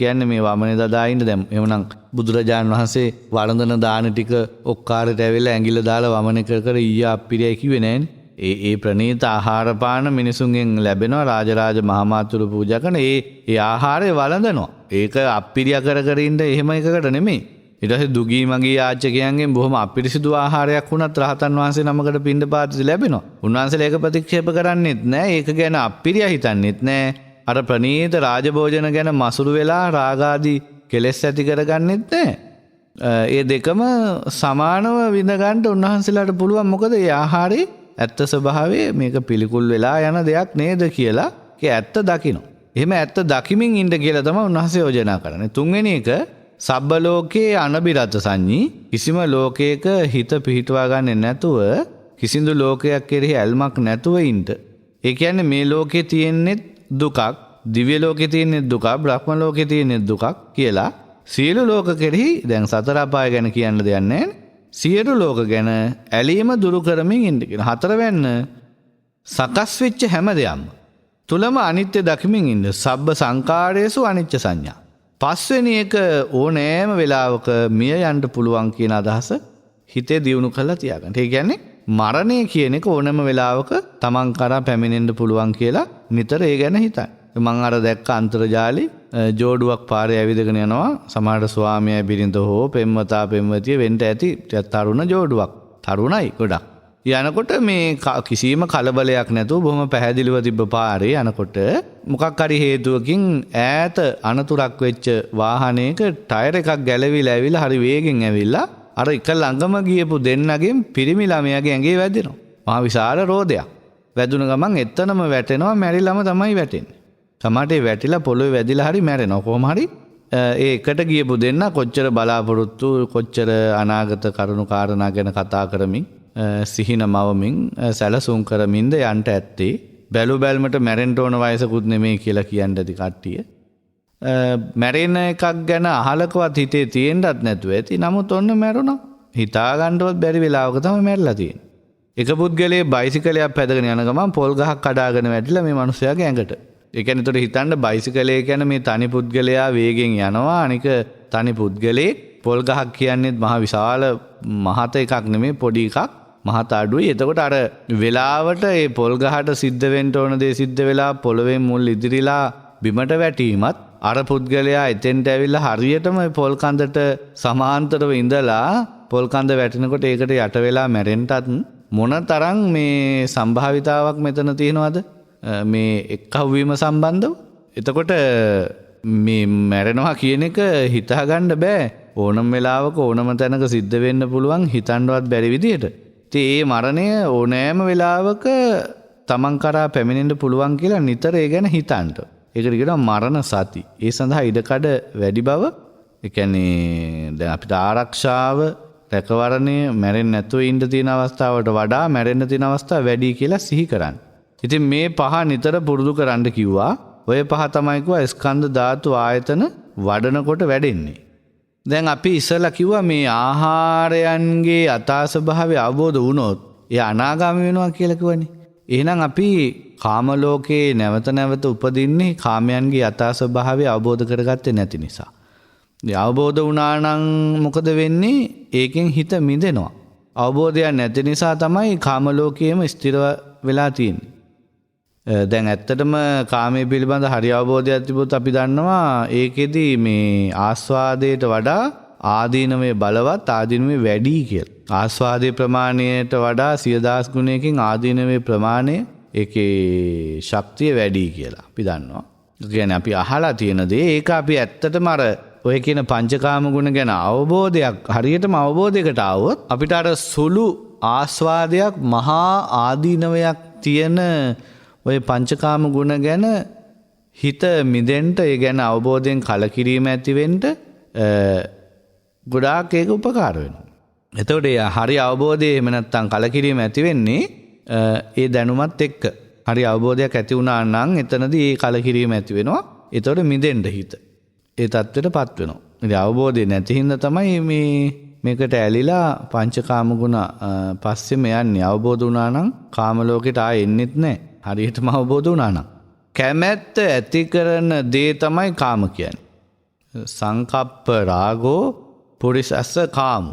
කියන්නේ මේ වමනේ දදායින්න. දැන් එහෙමනම් බුදුරජාණන් වහන්සේ වළඳන දාන ටික ඔක්කාරයට ඇවිල්ලා ඇඟිල්ල දාලා වමනේ කර ඊයා අප්පිරියයි කිව්වේ නෑනේ. ඒ ප්‍රණීත ආහාර පාන මිනිසුන්ගෙන් ලැබෙනවා. රාජරාජ මහමාතුරු පූජා කරන ඒ ආහාරය වළඳනවා. ඒක අප්පිරිය කර ඉන්න එහෙම එකකට නෙමෙයි. ඊට පස්සේ දුගී මගී යාචකයන්ගෙන් බොහොම අපිරිසිදු ආහාරයක් වුණත් රහතන් වහන්සේ නමකට පින්ඩපාතය ලැබෙනවා. උන්වහන්සේලා ඒක ප්‍රතික්ෂේප කරන්නේත් නෑ. ඒක ගැන අප්පිරිය හිතන්නේත් නෑ. අර ප්‍රණීත රාජභෝජන ගැන මසුරු වෙලා රාගාදී කෙලෙස් ඇති කරගන්නෙත් නෑ. ඒ දෙකම සමානව විඳ ගන්න උන්වහන්සේලාට පුළුවන්. මොකද ඒ ආහාරේ ඇත්ත ස්වභාවය මේක පිළිකුල් වෙලා යන දෙයක් නේද කියලා ඇත්ත දකින්න. එහෙම ඇත්ත දකිමින් ඉන්න කියලා තමයි උන්වහන්සේ යෝජනා කරන්නේ. තුන්වෙනි එක සබ්බ ලෝකේ අනබිරත සංඤී. කිසිම ලෝකයක හිත පිහිටවා ගන්න නැතුව, කිසිදු ලෝකයක් කෙරෙහි ඇල්මක් නැතුව ඉන්න. ඒ කියන්නේ මේ ලෝකේ තියෙන්නේ දුකක්, දිව්‍ය ලෝකේ තියෙන්නේ දුකක්, බ්‍රහ්ම ලෝකේ තියෙන්නේ දුකක් කියලා සියලු ලෝක කෙරෙහි දැන් සතර අපාය ගැන කියන්න දෙයක් නැහැ. සියලු ලෝක ගැන ඇලීම දුරු කරමින් ඉන්න කියන. හතරවැන්න සකස් වෙච්ච හැම දෙයක්ම තුලම අනිත්‍ය දකිමින් ඉන්න. සබ්බ සංකාරයේසු අනිච්ච සංඥා. පස්වෙනි එක ඕනෑම වෙලාවක මිය යන්න පුළුවන් කියන අදහස හිතේ දියුණු කරලා තියාගන්න. ඒ කියන්නේ මරණය කියන එක ඕනෑම වෙලාවක තමන් කරා පැමිණෙන්න පුළුවන් කියලා නිතර ඒ ගැන හිතන්න. මං අර දැක්ක අන්තර්ජාලේ ජෝඩුවක් පාරේ ඇවිදගෙන යනවා. සමහර ස්වාමියා බිරිඳ හෝ පෙම්වතා පෙම්වතිය වෙන්න ඇති තරුණ ජෝඩුවක්. තරුණයි ගොඩක්. යනකොට මේ කිසිම කලබලයක් නැතුව බොහොම පැහැදිලිව තිබ්බ පාරේ යනකොට මොකක් හරි හේතුවකින් ඈත අනතුරක් වෙච්ච වාහනයක ටයර් එකක් ගැලවිලා ඇවිල්ලා හරි වේගෙන් ඇවිල්ලා අර එක ළඟම ගියපු දෙන්නගෙන් පිරිමි ළමයාගේ ඇඟේ වැදෙනවා. මහා විශාල රෝදයක්. වැදුන ගමන් එතනම වැටෙනවා. මැරිලාම තමයි වැටෙන්නේ. සමහරට වැටිලා පොළොවේ වැදිලා හරි මැරෙනවා. කොහොම හරි ඒ එකට ගියපු දෙන්න කොච්චර බලාපොරොත්තු, කොච්චර අනාගත කරුණු කාරණා ගැන කතා කරමින්, සිහින මවමින්, සැලසුම් කරමින්ද යන්න ඇත්තේ. බැලු බැල්මට මැරෙන්න ඕන වයසකුත් නෙමෙයි කියලා කියන්න ඇති කට්ටිය. මැරෙන එකක් ගැන අහලකවත් හිතේ තියෙන්නත් නැතුව ඇති. නමුත් ඔන්න මැරුණා. හිතා ගන්නවත් බැරි වෙලාවක තමයි මැරිලා තියෙන්නේ. එක පුද්ගලයේ බයිසිකලයක් පැදගෙන යන ගමන් පොල් ගහක් කඩාගෙන වැටිලා මේ මිනිහයාගේ ඇඟට. ඒ කියන්නේ උතට හිතන්න බයිසිකලය කියන්නේ මේ තනි පුද්ගලයා වේගෙන් යනවා. අනික තනි පුද්ගලයෙක්. පොල් ගහක් කියන්නේ මහා විශාල මහත එකක් නෙමෙයි, පොඩි එකක්. මහත අඩුයි. එතකොට අර වෙලාවට ඒ පොල් ගහට සිද්ධ වෙන්න ඕන දේ සිද්ධ වෙලා පොළවෙන් මුල් ඉදිරිලා බිමට වැටීමත් අර පුද්ගලයා එතෙන්ට ඇවිල්ලා හරියටම පොල් කඳට සමාන්තරව ඉඳලා පොල් කඳ වැටෙනකොට ඒකට යට වෙලා මැරෙන්නත් මොන තරම් මේ සම්භාවිතාවක් මෙතන තියෙනවද මේ එක්කහුවීම සම්බන්ධව. එතකොට මේ මැරෙනවා කියන එක හිතා ගන්න බෑ. ඕනම වෙලාවක ඕනම තැනක සිද්ධ වෙන්න පුළුවන්, හිතන්නවත් බැරි විදියට. ඉතින් මේ මරණය ඕනෑම වෙලාවක තමන් කරා පැමිණෙන්න පුළුවන් කියලා නිතර ඒ ගැන හිතන්න. ඒකට කියනවා මරණ සති. ඒ සඳහා ඉඩකඩ වැඩි බව. ඒ කියන්නේ දැන් අපිට ආරක්ෂාව, රැකවරණය, මැරෙන්නේ නැතුව ඉන්න තියෙන අවස්ථාවට වඩා මැරෙන්න තියෙන අවස්ථා වැඩි කියලා සිහි කරන්න. ඉතින් මේ පහ නිතර පුරුදු කරන්න කිව්වා. ඔය පහ තමයි කිව්වා ස්කන්ධ ධාතු ආයතන වඩනකොට වැඩෙන්නේ. දැන් අපි ඉස්සලා කිව්වා මේ ආහාරයන්ගේ යථා ස්වභාවය අවබෝධ වුණොත් ඒ අනාගාමී වෙනවා කියලා කිව්වනේ. එහෙනම් අපි කාම ලෝකේ නැවත නැවත උපදින්නේ කාමයන්ගේ යථා ස්වභාවය අවබෝධ කරගත්තේ නැති නිසා. ඒ අවබෝධ වුණා නම් මොකද වෙන්නේ? ඒකෙන් හිත මිදෙනවා. අවබෝධයක් නැති නිසා තමයි කාම ලෝකයේම ස්ථිර වෙලා තියෙන්නේ. දැන් ඇත්තටම කාමයේ පිළිබඳ හරි අවබෝධයක් තිබුත් අපි දන්නවා ඒකෙදි මේ ආස්වාදයට වඩා ආදීනමේ බලවත් ආදීනමේ වැඩි කියලා. ආස්වාදයේ ප්‍රමාණයට වඩා 10000 ගුණයකින් ආදීනමේ ප්‍රමාණය ඒකේ ශක්තිය වැඩි කියලා අපි දන්නවා. ඒ කියන්නේ අපි අහලා තියෙන දේ ඒක අපි ඇත්තටම අර ඔය කියන පංචකාම ගුණ ගැන අවබෝධයක් හරියටම අවබෝධයකට ආවොත් අපිට අර සුළු ආස්වාදයක් මහා ආදීනවයක් තියෙන ඔය පංචකාම ගුණ ගැන හිත මිදෙන්න ඒ ගැන අවබෝධයෙන් කලකිරීම ඇති වෙන්න ගොඩාක් ඒක උපකාර වෙනවා. එතකොට හරි අවබෝධය එහෙම නැත්නම් කලකිරීම ඇති වෙන්නේ ඒ දැනුමත් එක්ක. හරි අවබෝධයක් ඇති වුණා නම් එතනදී ඒ කලකිරීම ඇති වෙනවා. එතකොට මිදෙන්න හිත. ඒ தත්වෙටපත් වෙනවා. ඉතින් අවබෝධය නැති හින්දා තමයි මේකට ඇලිලා පංචකාම ගුණ පස්සෙම යන්නේ. අවබෝධ වුණා නම් කාම ලෝකෙට ආයෙ එන්නෙත් නැහැ. හරියටම අවබෝධ වුණා නම්. කැමැත්ත ඇති කරන දේ තමයි කාම කියන්නේ. සංකප්ප රාගෝ පුරිසස්ස කාමු.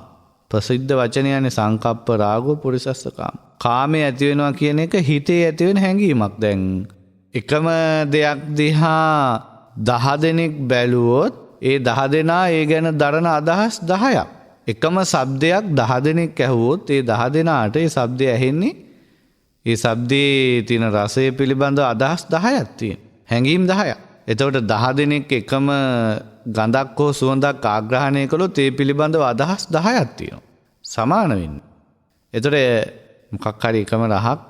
ප්‍රසිද්ධ වචනයනේ සංකප්ප රාගෝ පුරිසස්ස කාමු. කාමයේ ඇති වෙනවා කියන එක හිතේ ඇති වෙන හැඟීමක්. දැන් එකම දෙයක් දිහා 10 දෙනෙක් බැලුවොත් ඒ 10 දෙනා ඒ ගැන දරන අදහස් 10ක්. එකම શબ્දයක් 10 දෙනෙක් ඇහුවොත් ඒ 10 දෙනාට ඒ શબ્දය ඇහෙන්නේ ඒ શબ્දයේ තියෙන රසය පිළිබඳ අදහස් 10ක් තියෙන. හැඟීම් 10ක්. එතකොට 10 දෙනෙක් එකම ගඳක් හෝ සුවඳක් ආග්‍රහණය කළොත් ඒ පිළිබඳව අදහස් 10ක් තියෙනවා. සමාන වෙන්නේ. එතකොට මොකක් හරි එකම රහක්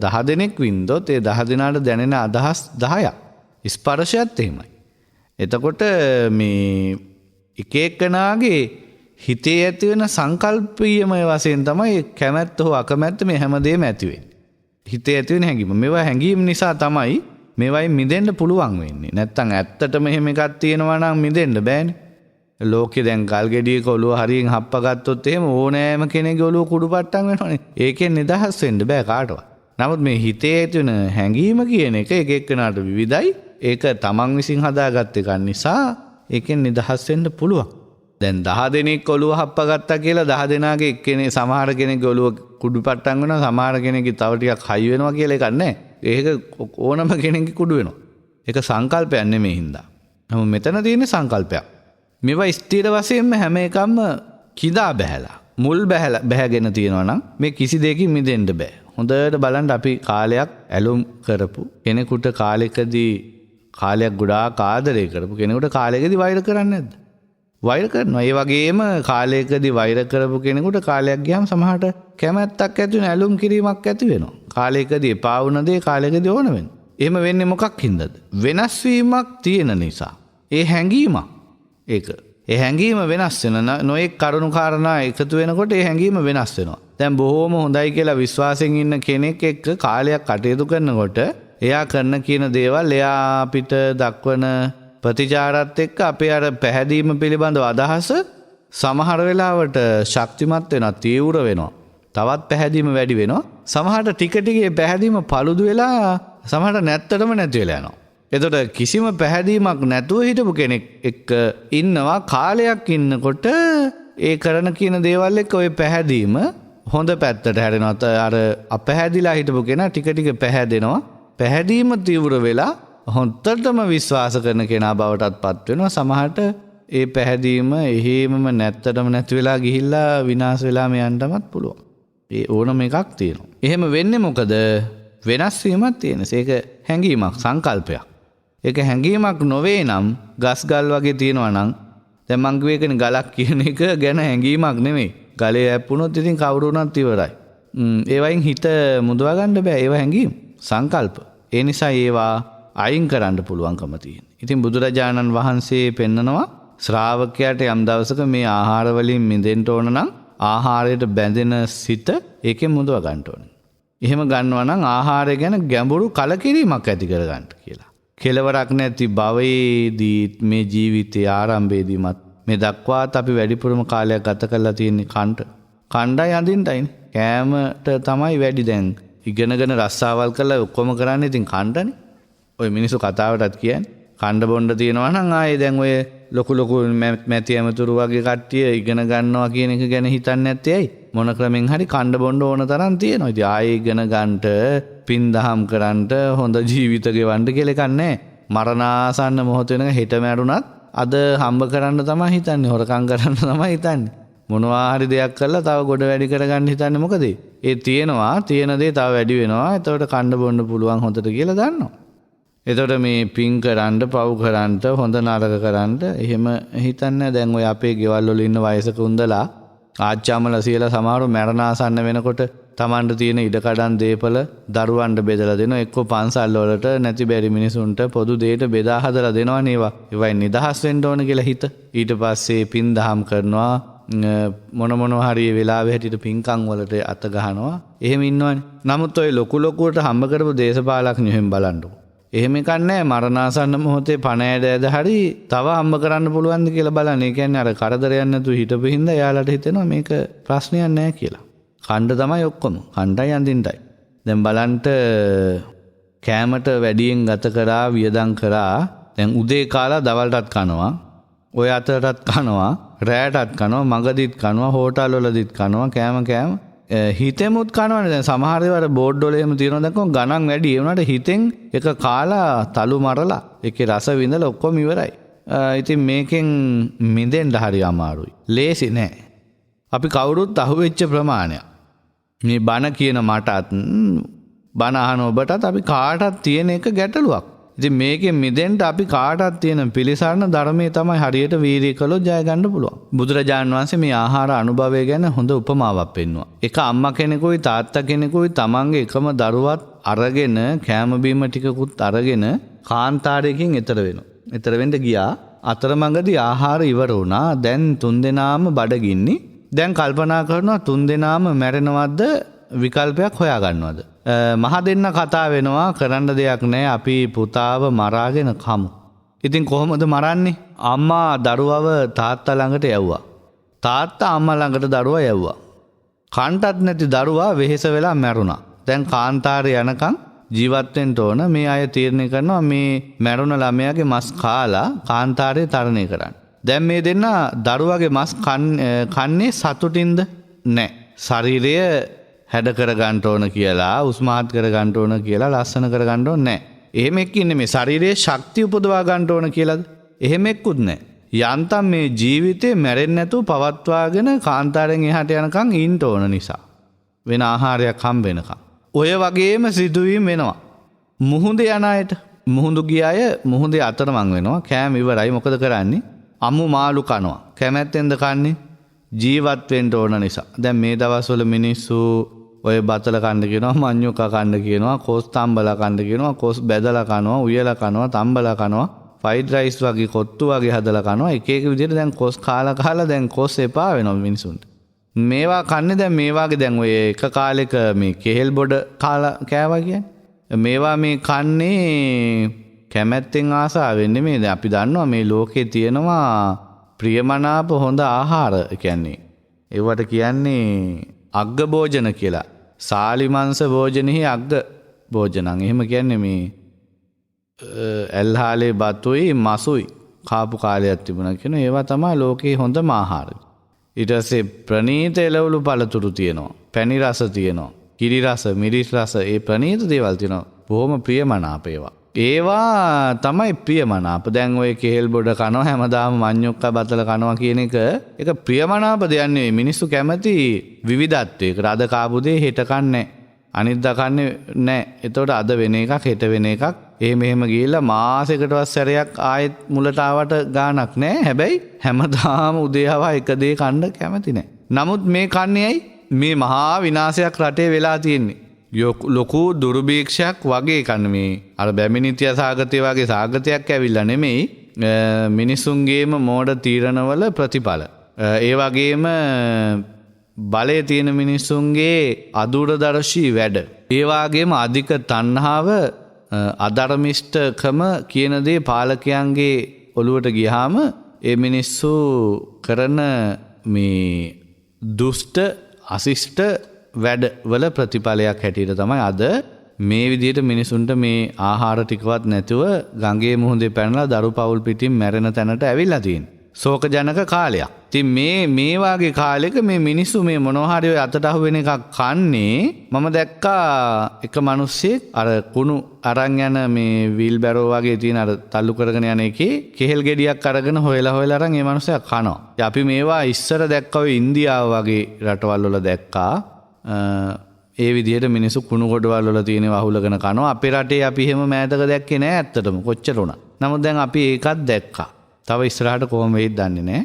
10 දෙනෙක් වින්දොත් ඒ 10 දෙනාට දැනෙන අදහස් 10ක්. ස්පර්ශයත් එහෙමයි. එතකොට මේ එක එකනාගේ හිතේ ඇති වෙන සංකල්පීයමය වශයෙන් තමයි කැමැත්ත හෝ අකමැත්ත මේ හැමදේම ඇති වෙන්නේ. හිතේ ඇති වෙන හැඟීම. මේවා හැඟීම් නිසා තමයි මේවයි මිදෙන්න පුළුවන් වෙන්නේ. නැත්තම් ඇත්තටම එහෙම එකක් තියෙනවා නම් මිදෙන්න බෑනේ. ලෝකේ දැන් ගල් ගෙඩියක ඔළුව හරියෙන් හප්පගත්තොත් එහෙම ඕනෑම කෙනෙකුගේ ඔළුව කුඩු පට්ටම් වෙනවනේ. ඒකෙන් නිදහස් වෙන්න බෑ කාටවත්. නමුත් මේ හිතේ ඇති වෙන හැඟීම කියන එක එක එක්කෙනාට විවිධයි. ඒක තමන් විසින් හදාගත්ත එකක් නිසා ඒකෙන් නිදහස් වෙන්න පුළුවන්. දැන් 10 දෙනෙක් ඔළුව හප්පගත්තා කියලා 10 දෙනාගේ එක්කෙනේ සමහර කෙනෙක්ගේ ඔළුව කුඩු පට්ටම් වෙනවා, සමහර කෙනෙක්ගේ තව ටිකක් හයි වෙනවා කියලා එකක් නැහැ. ඒක ඕනම කෙනෙක්ගේ කුඩු වෙනවා. ඒක සංකල්පයක් නෙමෙයි හින්දා. නමුත් මෙතන තියෙන්නේ සංකල්පයක්. මේවා ස්ථිර වශයෙන්ම හැම එකක්ම කිදා බහැලා මුල් බැහැගෙන තියෙනවා නම් මේ කිසි දෙයකින් මිදෙන්න බෑ. හොඳට බලන්න අපි කාලයක් ඇලුම් කරපු කෙනෙකුට කාලයක් ගොඩාක් ආදරය කරපු කෙනෙකුට කාලයකදී වෛර කරන්නේ නැද්ද? වෛර කරනවා. ඒ වගේම කාලයකදී වෛර කරපු කෙනෙකුට කාලයක් ගියාම සමහරට කැමැත්තක් ඇති වෙන ඇලුම් කිරීමක් ඇති වෙනවා. කාලයකදී එපා වුණ දේ කාලයකදී ඕන වෙනවා. එහෙම වෙන්නේ මොකක් හින්දාද? වෙනස් වීමක් තියෙන නිසා. ඒ හැඟීමක් ඒක. ඒ හැඟීම වෙනස් වෙන නොඑක් කරුණු කාරණා එකතු වෙනකොට ඒ හැඟීම වෙනස් වෙනවා. දැන් බොහොම හොඳයි කියලා විශ්වාසයෙන් ඉන්න කෙනෙක් එක්ක කාලයක් කටයුතු කරනකොට එයා කරන කියන දේවල් එයා අපිට දක්වන ප්‍රතිචාරات එක්ක අපේ අර පැහැදීම පිළිබඳව අදහස සමහර වෙලාවට ශක්තිමත් වෙනවා, තීව්‍ර වෙනවා. තවත් පැහැදීම වැඩි වෙනවා. සමහරට ටික ටික පැහැදීම paludu වෙලා සමහරට නැත්තටම නැති වෙලා යනවා. එතකොට කිසිම පැහැදීමක් නැතුව හිටපු කෙනෙක් එක්ක ඉන්නවා කාලයක් ඉන්නකොට ඒ කරන කියන දේවල් එක්ක ওই පැහැදීම හොඳ පැත්තට හැරෙනවා. අර අපැහැදිලා හිටපු කෙනා ටික ටික පැහැදෙනවා. පැහැදීම තීව්‍ර වෙලා හොන්තරටම විශ්වාස කරන කෙනා බවටත් පත් වෙනවා. සමහරට ඒ පැහැදීම එහෙමම නැත්තටම නැති වෙලා ගිහිල්ලා විනාශ වෙලා යන්නටමත් පුළුවන්. ඒ ඕනම එකක් තියෙනවා. එහෙම වෙන්නේ මොකද? වෙනස් වීමක් තියෙන. ඒක හැඟීමක්, සංකල්පයක්. ඒක හැඟීමක් නොවේ නම් ගස් ගල් වගේ තියෙනවා නම් දැන් මං කිව්වේ ඒකනේ ගලක් කියන එක ගැන හැඟීමක් නෙමෙයි. ගලේ ඇප්පුණොත් ඉතින් කවුරු වුණත් ඉවරයි. ඒ වයින් හිත මුදවා ගන්න බෑ. ඒවා හැඟීම්, සංකල්ප. ඒ නිසා ඒවා අයින් කරන්න පුළුවන්කම තියෙන. ඉතින් බුදුරජාණන් වහන්සේ පෙන්නනවා ශ්‍රාවකයාට යම් දවසක මේ ආහාර වලින් මිදෙන්න ඕන නම් ආහාරයට බැඳෙන සිත ඒකෙන් මුදව ගන්න ඕනේ. එහෙම ගන්නවා නම් ආහාරය ගැන ගැඹුරු කලකිරීමක් ඇති කර ගන්න කියලා. කෙලවරක් නැති භවයේදී මේ ජීවිතයේ ආරම්භයේදීමත් මේ දක්වාත් අපි වැඩිපුරම කාලයක් ගත කරලා තියෙන්නේ කණ්ඩායි අඳින්නයිනේ. කෑමට තමයි වැඩි දැන්. ඉගෙනගෙන රස්සාවල් කරලා ඔක්කොම කරන්නේ ඉතින් කණ්ඩනේ. ඔය මිනිස්සු කතාවටත් කියන්නේ කණ්ඩ බොණ්ඩ තියෙනවා නම් ආයේ දැන් ඔය ලොකු මැති ඇමතුරු වගේ කට්ටිය ඉගෙන ගන්නවා කියන එක ගැන හිතන්නේ නැත්තේ ඇයි? මොන ක්‍රමෙන් හරි කණ්ඩ බොණ්ඩ ඕන තරම් තියෙනවා. ඉතින් ආයෙ ඉගෙන ගන්නට, පින් දහම් කරන්නට, හොඳ ජීවිත ගෙවන්න කියලා එකක් නැහැ. මරණාසන්න මොහොත වෙනක හෙට මැරුණත් අද හම්බ කරන්න තමයි හිතන්නේ, හොරකම් කරන්න තමයි හිතන්නේ. මොනවා හරි දෙයක් කරලා තව ගොඩ වැඩි කරගන්න හිතන්නේ මොකද? ඒ තියෙනවා, තියෙන දේ තව වැඩි වෙනවා. එතකොට කණ්ඩ බොණ්ඩ පුළුවන් හොඳට කියලා දන්නවා. එතකොට මේ පින් කරන්න, පව් කරන්න, හොඳ නරක කරන්න එහෙම හිතන්නේ. දැන් ඔය අපේ ගෙවල් වල ඉන්න වයසක උන්දලා ආච්චාමලා සියලා සමහරව මරණාසන්න වෙනකොට Tamanට තියෙන ඉඩකඩම් දීපල දරුවන්ට බෙදලා දෙනවා. එක්ක පන්සල් වලට නැති බැරි මිනිසුන්ට පොදු දෙයට බෙදා හදලා දෙනවනේ ඒවා. ඒවයි නිදහස් වෙන්න ඕන කියලා හිත. ඊට පස්සේ පින් දහම් කරනවා. මොන හරි වෙලාවෙ හැටියට පින්කම් වලට අත ගහනවා. එහෙම ඉන්නවනේ. නමුත් ඔය ලොකු ලොකුවට හම්බ කරපු දේශපාලඥයෝ එහෙම බලන්නකො. එහෙම එකක් නැහැ. මරණාසන්න මොහොතේ පණ ඇද හරි තව හම්බ කරන්න පුළුවන්ද කියලා බලන්න. ඒ කියන්නේ අර කරදරයක් නැතුව හිටපු හින්දා එයාලට හිතෙනවා මේක ප්‍රශ්නයක් නැහැ කියලා. කණ්ඩ තමයි ඔක්කොම. කණ්ඩයි අඳින්නයි. දැන් බලන්න කෑමට වැඩියෙන් ගත කරා, වියදම් කරා. දැන් උදේ කාලා දවල්ටත් කනවා. ඔය අතරටත් කනවා, රැයටත් කනවා, මගදිත් කනවා, හෝටල් වලදිත් කනවා, කෑම හිතෙමුත් කනවනේ. දැන් සමහර ඒවාට බෝඩ් වල එහෙම තියෙනවා දැක්කම ගණන් වැඩි. ඒ වුණාට හිතෙන් එක කාලා තලු මරලා ඒකේ රස විඳලා ඔක්කොම ඉවරයි. ඉතින් මේකෙන් මිදෙන්න හරි අමාරුයි. ලේසි නෑ. අපි කවුරුත් අහුවෙච්ච ප්‍රමාණයක්. මේ බණ කියන මටත්, බණ අහන ඔබටත් අපි කාටත් තියෙන එක ගැටලුවක්. ඉතින් මේකෙන් මිදෙන්න අපි කාටත් තියෙන පිළිසරණ ධර්මයේ තමයි හරියට වීර්යය කළොත් ජය ගන්න පුළුවන්. බුදුරජාණන් වහන්සේ මේ ආහාර අනුභවය ගැන හොඳ උපමාවක් පෙන්වුවා. එක අම්මා කෙනෙකුයි තාත්තා කෙනෙකුයි තමන්ගේ එකම දරුවත් අරගෙන කෑම බීම ටිකකුත් අරගෙන කාන්තාරයකින් එතර වෙනවා. එතර වෙන්න ගියා. අතරමඟදී ආහාර ඉවර වුණා. දැන් තුන්දෙනාම බඩගින්නි. දැන් කල්පනා කරනවා තුන්දෙනාම මැරෙනවද විකල්පයක් හොයා ගන්නවද? මහ දෙන්න කතා වෙනවා. කරන්න දෙයක් නැහැ. අපි පුතාව මරාගෙන කමු. ඉතින් කොහොමද මරන්නේ? අම්මා දරුවව තාත්තා ළඟට යවුවා. තාත්තා අම්මා ළඟට දරුවා යවුවා. කන්ටත් නැති දරුවා වෙහෙස වෙලා මැරුණා. දැන් කාන්තාරේ යනකම් ජීවත් වෙන්න ඕන. මේ අය තීරණය කරනවා මේ මැරුණ ළමයාගේ මස් කාලා කාන්තාරේ තරණය කරන්න. දැන් මේ දෙන්න දරුවගේ මස් කන්නේ සතුටින්ද? නැහැ. ශරීරය හැඩ කරගන්න ඕන කියලා, උස්මාත් කරගන්න ඕන කියලා, ලස්සන කරගන්න ඕන නැහැ. එහෙම එක්ක ඉන්නේ මේ ශරීරයේ ශක්තිය උපදවා ගන්න ඕන කියලාද? එහෙම එක්කුත් නැහැ. යන්තම් මේ ජීවිතේ මැරෙන්නේ නැතුව පවත්වාගෙන කාන්තාරයෙන් එහාට යනකම් ඉන්න ඕන නිසා. වෙන ආහාරයක් හම්බ වෙනකම්. ඔය වගේම සිදුවීම් වෙනවා. මුහුදේ යන අයට, මුහුදු ගිය අය මුහුදේ අතරමං වෙනවා. කෑම ඉවරයි. මොකද කරන්නේ? අමු මාළු කනවා. කැමැත්තෙන්ද කන්නේ? ජීවත් වෙන්න ඕන නිසා. දැන් මේ දවස්වල මිනිස්සු ඔය බතල කන්න කියනවා, මඤ්ඤුකා කන්න කියනවා, කොස් තම්බලා කන්න කියනවා, කොස් බැදලා කනවා, උයලා කනවා, තම්බලා කනවා, ෆ්‍රයිඩ් රයිස් වගේ කොත්තු වගේ හදලා කනවා. එක එක විදිහට දැන් කොස් කාලා දැන් කොස් එපා වෙනවා මිනිසුන්ට. මේවා කන්නේ දැන් මේ වාගේ දැන් ඔය එක කාලෙක මේ කෙහෙල් බොඩ කාලා කෑවා කියන්නේ. මේවා මේ කන්නේ කැමැත්තෙන් ආසාවෙන් නෙමෙයි. දැන් අපි දන්නවා මේ ලෝකේ තියෙනවා ප්‍රියමනාප හොඳ ආහාර. කියන්නේ ඒවට කියන්නේ අග්ග භෝජන කියලා. සාලිමංශ භෝජනෙහි අග්ග භෝජනං. එහෙම කියන්නේ මේ ඇල්හාලේ බතුයි මසුයි කාපු කාලයක් තිබුණා කියන ඒවා තමයි ලෝකේ හොඳම ආහාර. ඊට පස්සේ ප්‍රණීත එළවලු පළතුරු තියෙනවා. පැණි රස තියෙනවා. කිරි රස, මිරිස් රස, ඒ ප්‍රණීත දේවල් තියෙනවා. බොහොම ප්‍රියමනාප ඒවා. ඒවා තමයි ප්‍රියමනාප. දැන් ඔය කෙහෙල් බොඩ කනවා, හැමදාම මඤ්ඤොක්කා බතල කනවා කියන එක ප්‍රියමනාප දෙයක් නෙවෙයි. මිනිස්සු කැමති විවිධත්වයකට. අද කාපු දේ හෙට කන්නේ, අනිද්දා කන්නේ නැහැ. එතකොට අද වෙන එකක්, හෙට වෙන එකක්. එහෙම ගිහිල්ලා මාසෙකටවත් සැරයක් ආයෙත් මුලට ආවට ගාණක් නැහැ. හැබැයි හැමදාම උදේවවා එක දේ කන්න කැමති නැහැ. නමුත් මේ කන්නේ ඇයි? මේ මහා විනාශයක් රටේ වෙලා තියෙන්නේ. ලොකු දුර්භීක්ෂයක් වගේ කන්න මේ අර බැමිණිතිය සාගතය වගේ සාගතයක් ඇවිල්ලා නෙමෙයි. මිනිසුන්ගේම මෝඩ තීරණවල ප්‍රතිඵල. ඒ වගේම බලය තියෙන මිනිසුන්ගේ අදූරදර්ශී වැඩ. ඒ වගේම අධික තණ්හාව, අධර්මිෂ්ඨකම කියන දේ පාලකයන්ගේ ඔළුවට ගියාම ඒ මිනිස්සු කරන මේ දුෂ්ට අශිෂ්ට වැඩ වල ප්‍රතිඵලයක් හැටියට තමයි අද මේ විදිහට මිනිසුන්ට මේ ආහාර ටිකවත් නැතුව ගඟේ මුහුදේ පැනලා දරු පවුල් පිටින් මැරෙන තැනට ඇවිල්ලා තියෙන්නේ. ශෝක ජනක කාලයක්. ඉතින් මේ වාගේ කාලෙක මේ මිනිස්සු මේ මොනවා හරි අතට අහු වෙන එකක් කන්නේ මම දැක්කා එක මිනිස්සෙක් අර කුණු අරන් යන මේ වීල් බැරෝ වගේ තියෙන අර තල්ලු කරගෙන යන එකේ කෙහෙල් ගෙඩියක් අරගෙන හොයලා අරන් මේ මිනිස්සයා කනවා. අපි මේවා ඉස්සර දැක්කා ඔය ඉන්දියාව වගේ රටවල් වල දැක්කා. ඒ විදිහට මිනිස්සු කුණු ගොඩවල් වල තියෙන වහුලගෙන කනවා. අපේ රටේ අපි එහෙම මෑතක දැක්කේ නෑ ඇත්තටම කොච්චර උනා. නමුත් දැන් අපි ඒකත් දැක්කා. තව ඉස්සරහට කොහොම වෙයිද දන්නේ නෑ.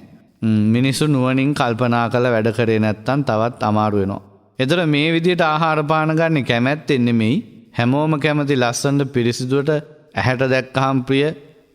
මිනිස්සු නුවණින් කල්පනා කරලා වැඩ කරේ නැත්තම් තවත් අමාරු වෙනවා. ඒතර මේ විදිහට ආහාර පාන ගන්න කැමැත්තෙන් නෙමෙයි. හැමෝම කැමති ලස්සනට පිරිසිදුවට ඇහැට දැක්කහම ප්‍රිය,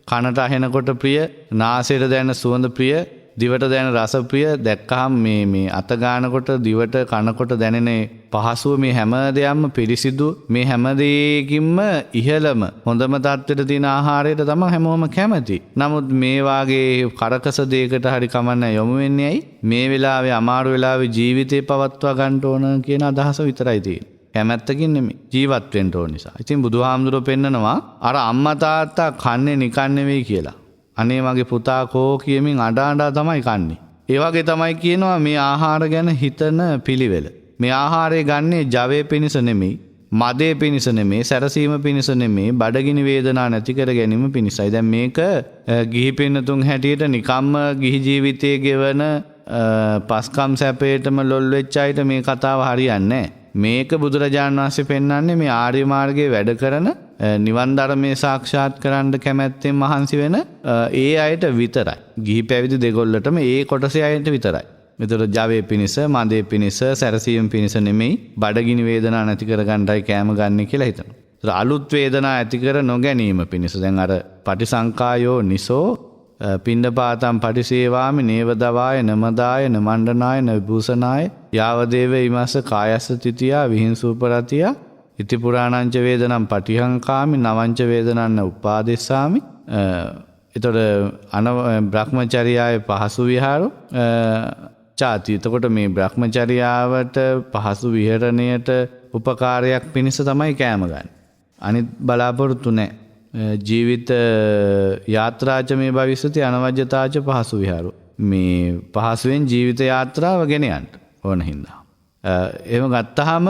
කනට ඇහෙනකොට ප්‍රිය, නාසයට දැනෙන සුවඳ ප්‍රිය, දිවට දැනෙන රස ප්‍රිය දැක්කහම මේ අත ගන්නකොට දිවට කනකොට දැනෙන පහසුව මේ හැම දෙයක්ම පිරිසිදු මේ හැම දෙයකින්ම ඉහළම හොඳම තත්ත්වයට තියෙන ආහාරයට තමයි හැමෝම කැමති. නමුත් මේ වාගේ කරකස දෙයකට හරි කමන්න යොමු වෙන්නේ ඇයි? මේ වෙලාවේ අමාරු වෙලාවේ ජීවිතේ පවත්වා ගන්න ඕන කියන අදහස විතරයි තියෙන්නේ. කැමැත්තකින් නෙමෙයි ජීවත් වෙන්න ඕන නිසා. ඉතින් බුදුහාමුදුරුවෝ පෙන්නනවා අර අම්මා තාත්තා කන්නේ නිකන් නෙවෙයි කියලා. අනේ මගේ පුතා කෝ කියමින් අඬා තමයි කන්නේ. ඒ වගේ තමයි කියනවා මේ ආහාර ගැන හිතන පිළිවෙල. මේ ආහාරය ගන්නේ ජවයේ පිණිස නෙමෙයි, මදේ පිණිස නෙමෙයි, සැරසීම පිණිස නෙමෙයි, බඩගිනි වේදනා නැති කර ගැනීම පිණිසයි. දැන් මේක ගිහි පින්නතුන් හැටියට නිකම්ම ගිහි ජීවිතයේ ගෙවන පස්කම් සැපේටම ලොල් වෙච්ච අයට මේ කතාව හරියන්නේ නැහැ. මේක බුදුරජාණන් වහන්සේ පෙන්වන්නේ මේ ආර්ය මාර්ගයේ වැඩ කරන නිවන් ධර්මයේ සාක්ෂාත් කරන්න කැමැත්තෙන් මහන්සි වෙන ඒ අයට විතරයි. ගිහි පැවිදි දෙගොල්ලටම ඒ කොටසේ අයට විතරයි. මෙතන ජවයේ පිනිස, මදේ පිනිස, සැරසීම පිනිස නෙමෙයි බඩගිනි වේදනා නැති කරගන්නයි කෑම ගන්න කියලා හිතනවා. ඒතර අලුත් වේදනා ඇති කර නොගැනීම පිනිස දැන් අර පටිසංකායෝ නිසෝ පිණ්ඩපාතම් පටිසේවාමි නේවදවාය නමදාය නමණ්ඩනාය නවිභූෂනාය යාවදේව ඉමස්ස කායස්ස තිතියා විහිංසූපරතියා ඉති පුරාණංච වේදනම් පටිහංකාමි නවංච වේදනන්න උපාදෙස්සාමි. එතකොට බ්‍රහ්මචර්යාවේ පහසු විහාරෝ චාති. එතකොට මේ බ්‍රහ්මචර්යාවට පහසු විහරණයට උපකාරයක් පිණිස තමයි කෑම ගන්න. අනිත් බලාපොරොත්තු නැහැ. ජීවිත යාත්‍රාච මේ භවිෂ්‍යති අනවජ්‍යතාච පහසු විහාරෝ. මේ පහසුවෙන් ජීවිත යාත්‍රාව ගෙන යන්න ඕන හින්දා. එහෙම ගත්තාම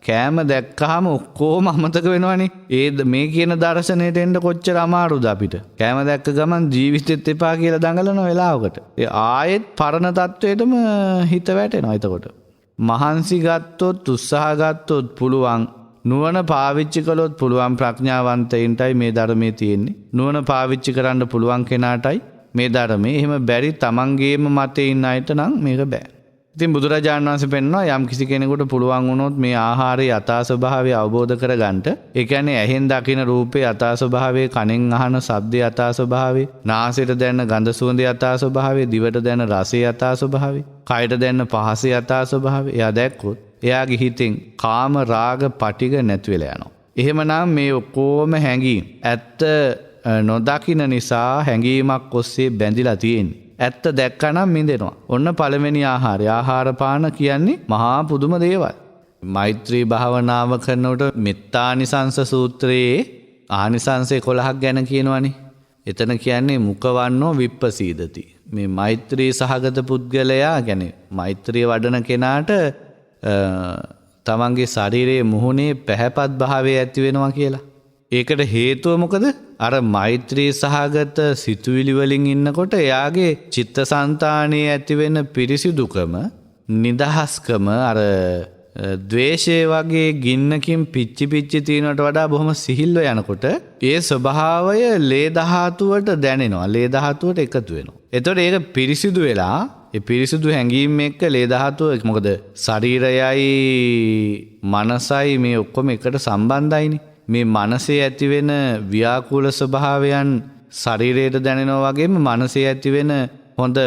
කෑම දැක්කහම ඔක්කොම අමතක වෙනවනේ. මේ කියන දර්ශනයට එන්න කොච්චර අමාරුද අපිට. කෑම දැක්ක ගමන් ජීවිතෙත් එපා කියලා දඟලන වෙලාවකට ආයෙත් පරණ තත්වයටම හිත වැටෙනවා. එතකොට මහන්සි ගත්තොත් උත්සාහ ගත්තොත් පුළුවන්. නුවණ පාවිච්චි කළොත් පුළුවන් ප්‍රඥාවන්තයින්ටයි මේ ධර්මයේ තියෙන්නේ. නුවණ පාවිච්චි කරන්න පුළුවන් කෙනාටයි මේ ධර්මයේ. එහෙම බැරි තමන්ගේම මතේ ඉන්න අයට නම් මේක බෑ. ඉතින් බුදුරජාණන් වහන්සේ පෙන්වනවා යම් කිසි කෙනෙකුට පුළුවන් වුණොත් මේ ආහාරයේ යථා ස්වභාවය අවබෝධ කරගන්නට, ඒ කියන්නේ ඇහෙන් දකින රූපේ යථා ස්වභාවය, කනෙන් අහන ශබ්දේ යථා ස්වභාවය, නාසයට දැනෙන ගඳ සුවඳ යථා ස්වභාවය, දිවට දැනෙන රසය යථා ස්වභාවය, කයට දැනෙන පහස යථා ස්වභාවය එයා දැක්කොත් එයාගේ හිතෙන් කාම රාග පටිග නැති වෙලා යනවා. එහෙමනම් මේ ඔක්කොම හැඟීම් ඇත්ත නොදකින නිසා හැඟීමක් ඔස්සේ බැඳිලා තියෙන්නේ. ඇත්ත දැක්කනම් මිදෙනවා. ඔන්න පළවෙනි ආහාරය. ආහාර පාන කියන්නේ මහා පුදුම දේවල්. මෛත්‍රී භාවනාව කරනකොට මෙත්තානිසංස සූත්‍රයේ ආනිසංස 11ක් ගැන කියනවනේ. එතන කියන්නේ මුඛවන්නෝ විප්පසීදති. මේ මෛත්‍රී සහගත පුද්ගලයා කියන්නේ මෛත්‍රිය වඩන කෙනාට තමන්ගේ ශරීරයේ මුහුණේ පැහැපත් භාවය ඇති වෙනවා කියලා. ඒකට හේතුව මොකද? අර මෛත්‍රී සහගත සිතුවිලි වලින් ඉන්නකොට එයාගේ චිත්තසංතානයේ ඇති වෙන පිරිසිදුකම, නිදහස්කම අර ද්වේෂය වගේ ගින්නකින් පිච්චි තියනට වඩා බොහොම සිහිල්ව යනකොට ඒ ස්වභාවය ලේ ධාතුවට දැනෙනවා. ලේ ධාතුවට එකතු වෙනවා. එතකොට ඒක පිරිසිදු වෙලා ඒ පිරිසිදු හැඟීම් එක්ක ලේ ධාතුව මොකද ශරීරයයි මනසයි මේ ඔක්කොම එකට සම්බන්ධයිනේ. මේ මනසේ ඇතිවෙන ව්‍යාකූල ස්වභාවයන් ශරීරයට දැනෙනවා වගේම මනසේ ඇතිවෙන හොඳ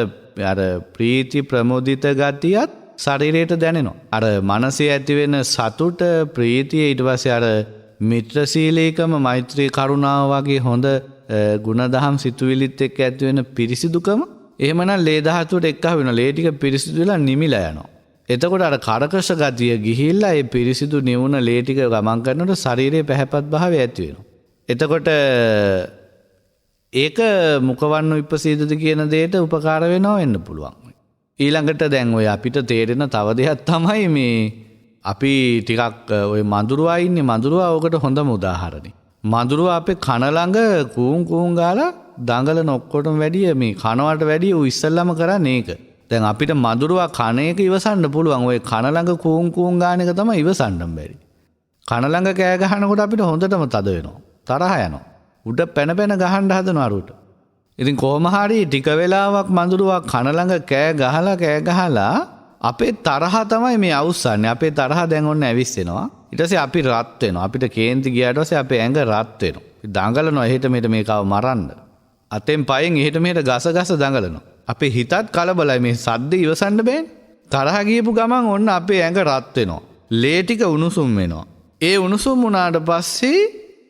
අර ප්‍රීති ප්‍රමෝදිත ගතියත් ශරීරයට දැනෙනවා. අර මනසේ ඇතිවෙන සතුට ප්‍රීතිය ඊට පස්සේ අර මිත්‍රශීලීකම මෛත්‍රී කරුණාව වගේ හොඳ ගුණදහම් සිතුවිලිත් එක්ක ඇතිවෙන පිරිසිදුකම එහෙමනම් ලේ ධාතුවට එක්කහ වෙනවා. ලේ ටික පිරිසිදු වෙලා නිමිලා යනවා. එතකොට අර කරකශ ගතිය ගිහිල්ලා ඒ පිරිසිදු නිවුන ලේ ටික ගමන් කරනකොට ශරීරයේ පැහැපත් භාවය ඇති වෙනවා. එතකොට ඒක මුඛවන්න විප්‍රසීදති කියන දෙයට උපකාර වෙනවා වෙන්න පුළුවන්. ඊළඟට දැන් ඔය අපිට තේරෙන තව දෙයක් තමයි මේ අපි ටිකක් ඔය මඳුරුවා ඉන්නේ මඳුරුවා ඔකට හොඳම උදාහරණේ. මඳුරුවා අපේ කන ළඟ කූන් කූන් ගාලා දඟලන ඔක්කොටම වැඩිය මේ කනවට වැඩිය ඌ ඉස්සල්ලාම කරන්නේ ඒක. දැන් අපිට මඳුරුවා කන එක ඉවසන්න පුළුවන්. ඔය කන ළඟ කූන් කූන් ගාන එක තමයි ඉවසන්න බැරි. කන ළඟ කෑ ගහනකොට අපිට හොඳටම තද වෙනවා. තරහ යනවා. උඩ පැන පැන ගහන්න හදනවා අරුට. ඉතින් කොහොම හරි ටික වෙලාවක් මඳුරුවා කන ළඟ කෑ ගහලා අපේ තරහ තමයි මේ අවුස්සන්නේ. අපේ තරහ දැන් ඔන්න ඇවිස්සෙනවා. ඊට පස්සේ අපි රත් වෙනවා. අපිට කේන්ති ගියාට පස්සේ අපේ ඇඟ රත් වෙනවා. දඟලනවා එහෙට මෙහෙට මේකව මරන්න. අතෙන් පයෙන් එහෙට මෙහෙට ගස දඟලනවා. අපේ හිතත් කලබලයි මේ සද්ද ඉවසන්න බෑනේ. තරහ ගියපු ගමන් ඔන්න අපේ ඇඟ රත් වෙනවා. ලේ ටික උණුසුම් වෙනවා. ඒ උණුසුම් වුණාට පස්සේ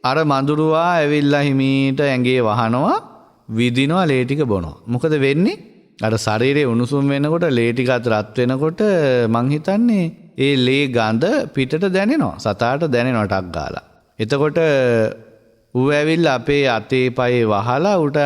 අර මඳුරුවා ඇවිල්ලා හිමීට ඇඟේ වහනවා, විදිනවා, ලේ ටික බොනවා. මොකද වෙන්නේ? අර ශරීරයේ උණුසුම් වෙනකොට ලේ ටිකත් රත් වෙනකොට මං හිතන්නේ ඒ ලේ ගඳ පිටට දැනෙනවා. සතාට දැනෙනවා ටක් ගාලා. එතකොට ඌ ඇවිල්ලා අපේ අතේ පයේ වහලා උට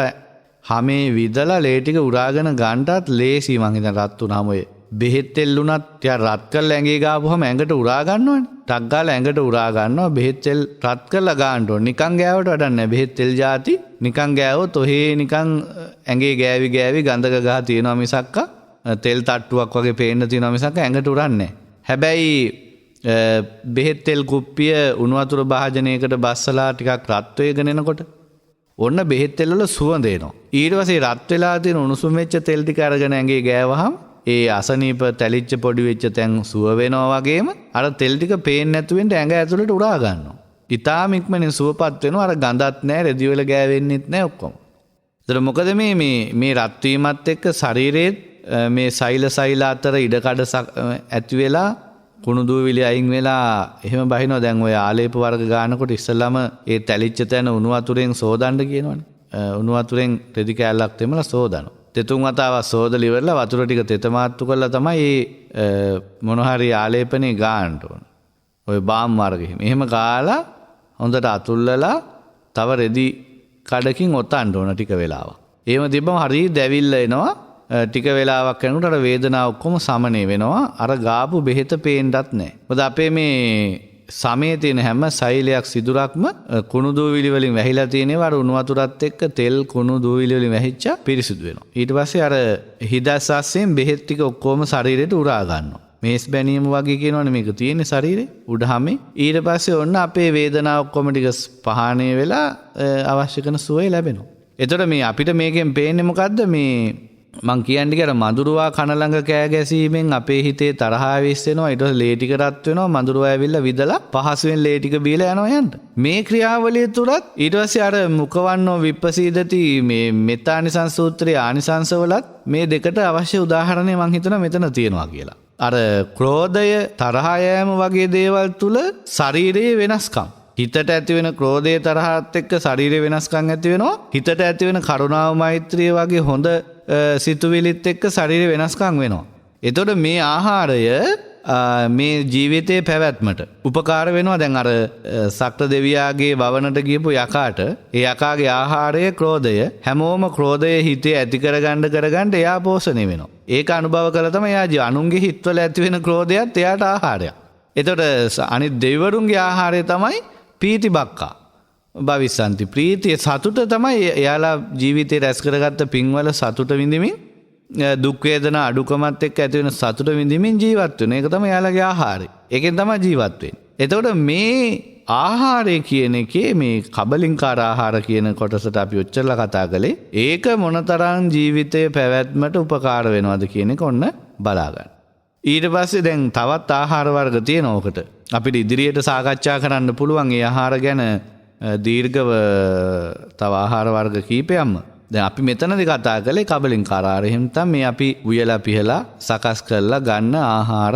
හැමේ විදලා ලේ ටික උරාගෙන ගන්නටත් ලේසි මං හිතන රත් වුණාම ඔය බෙහෙත් තෙල් උනත් ටික රත් කරලා ඇඟේ ගාපුවම ඇඟට උරා ගන්නවනේ. ටක් ගාලා ඇඟට උරා ගන්නවා බෙහෙත් තෙල් රත් කරලා ගන්න ඕනේ. නිකන් ගෑවට වැඩක් නැහැ. බෙහෙත් තෙල් જાති නිකන් ගෑවොත් ඔහේ නිකන් ඇඟේ ගෑවි ගඳක ගහ තියෙනවා මිසක්ක තෙල් තට්ටුවක් වගේ පේන්න තියෙනවා මිසක්ක ඇඟට උරන්නේ නැහැ. හැබැයි බෙහෙත් තෙල් කුප්පිය උණු වතුර භාජනයකට බස්සලා ටිකක් රත් වෙගෙන එනකොට ඔන්න බෙහෙත් තෙල් වල සුවඳ එනවා. ඊට පස්සේ රත් වෙලා තියෙන උණුසුම් වෙච්ච තෙල් ටික අරගෙන ඇඟේ ගෑවහම ඒ අසනීප තැලිච්ච පොඩි වෙච්ච තැන් සුව වෙනවා වගේම අර තෙල් ටික පේන්නේ නැතු වෙන්න ඇඟ ඇතුළට උරා ගන්නවා. ඊටාම ඉක්මනින් සුවපත් වෙනවා. අර ගඳත් නැහැ, රෙදි වල ගෑවෙන්නෙත් නැහැ ඔක්කොම. ඒතර මොකද මේ රත් වීමත් එක්ක ශරීරයේ මේ සෛල අතර ඉඩකඩ ඇති වෙලා කුණු දූවිලි අයින් වෙලා එහෙම බහිනවා. දැන් ඔය ආලේප වර්ග ගන්නකොට ඉස්සෙල්ලාම ඒ තැලිච්ච තැන උණු වතුරෙන් සෝදන්න කියනවනේ. උණු වතුරෙන් රෙදි කෑල්ලක් තෙමලා සෝදනවා. තෙතුන් වතාවක් සෝදලා ඉවරලා වතුර ටික තෙතමාත්තු කරලා තමයි මොන හරි ආලේපනේ ගන්න ඕන. ඔය බාම් වර්ග එහෙම ගාලා හොඳට අතුල්ලලා තව රෙදි කඩකින් ඔතන්න ඕන ටික වෙලාවක්. එහෙම තිබ්බම හරිය දැවිල්ල එනවා. ටික වෙලාවක් යනකොට අර වේදනාව ඔක්කොම සමනය වෙනවා. අර ගාපු බෙහෙත පේන්නත් නැහැ. මොකද අපේ මේ සමයේ තියෙන හැම සෛලයක් සිදුරක්ම කුණු දූවිලි වලින් වැහිලා තියෙනවා. අර උණු වතුරත් එක්ක තෙල් කුණු දූවිලි වලින් වැහිච්චා පිරිසිදු වෙනවා. ඊට පස්සේ අර හිදස් ආස්යෙන් බෙහෙත් ටික ඔක්කොම ශරීරයට උරා ගන්නවා. මේස් බැනීම වගේ කියනවනේ මේක තියෙන්නේ ශරීරේ උඩහමේ. ඊට පස්සේ ඔන්න අපේ වේදනාව ඔක්කොම ටික පහාණය වෙලා අවශ්‍ය කරන සුවය ලැබෙනවා. එතකොට මේ අපිට මේකෙන් පේන්නේ මොකද්ද? මේ මං කියන්නේ අර මඳුරුවා කන ළඟ කෑ ගැසීමෙන් අපේ හිතේ තරහ වෙස්සෙනවා. ඊට පස්සේ ලේ ටික රත් වෙනවා. මඳුරුවා ඇවිල්ලා විදලා පහසුවෙන් ලේ ටික බීලා යනවා යන්න. මේ ක්‍රියාවලිය තුලත් ඊට පස්සේ අර මුඛවන්නෝ විප්පසීදති මේ මෙත්තානිසංස සූත්‍රයේ ආනිසංසවලත් මේ දෙකට අවශ්‍ය උදාහරණය මං හිතනවා මෙතන තියෙනවා කියලා. අර ක්‍රෝධය තරහ යෑම වගේ දේවල් තුල ශරීරයේ වෙනස්කම්. හිතට ඇති වෙන ක්‍රෝධය තරහත් එක්ක ශරීරයේ වෙනස්කම් ඇති වෙනවා. හිතට ඇති වෙන කරුණාව මෛත්‍රිය වගේ හොඳ සිතුවිලිත් එක්ක ශරීරය වෙනස්කම් වෙනවා. එතකොට මේ ආහාරය මේ ජීවිතයේ පැවැත්මට උපකාර වෙනවා. දැන් අර සක්‍ර දෙවියාගේ වවනට ගියපු යකාට ඒ යකාගේ ආහාරය ක්‍රෝධය. හැමෝම ක්‍රෝධය හිතේ ඇති කරගන්න එයා පෝෂණය වෙනවා. ඒක අනුභව කළා තමයි එයා අනුන්ගේ හිතවල ඇති වෙන ක්‍රෝධයත් එයාට ආහාරයක්. එතකොට අනිත් දෙවිවරුන්ගේ ආහාරය තමයි පීති බක්කා. භවිසන්ති ප්‍රීතිය සතුට තමයි එයාලා ජීවිතේ රැස් කරගත්ත පින්වල සතුට විඳිමින් දුක් වේදනා අඩුකමත් එක්ක ඇති වෙන සතුට විඳිමින් ජීවත් වෙන එක තමයි එයාලගේ ආහාරය. ඒකෙන් තමයි ජීවත් වෙන්නේ. එතකොට මේ ආහාරය කියන එකේ මේ කබලින්කාර ආහාර කියන කොටසට අපි ඔච්චරලා කතා කළේ ඒක මොනතරම් ජීවිතයේ පැවැත්මට උපකාර වෙනවද කියන එක ඔන්න බලා ගන්න. ඊට පස්සේ දැන් තවත් ආහාර වර්ග තියෙනවා ඔකට. අපිට ඉදිරියට සාකච්ඡා කරන්න පුළුවන් ඒ ආහාර ගැන දීර්ඝව තව ආහාර වර්ග කීපයක්ම. දැන් අපි මෙතනදී කතා කළේ කබලින්කාර ආහාර. එහෙනම් තමයි මේ අපි උයලා පිහලා සකස් කරලා ගන්න ආහාර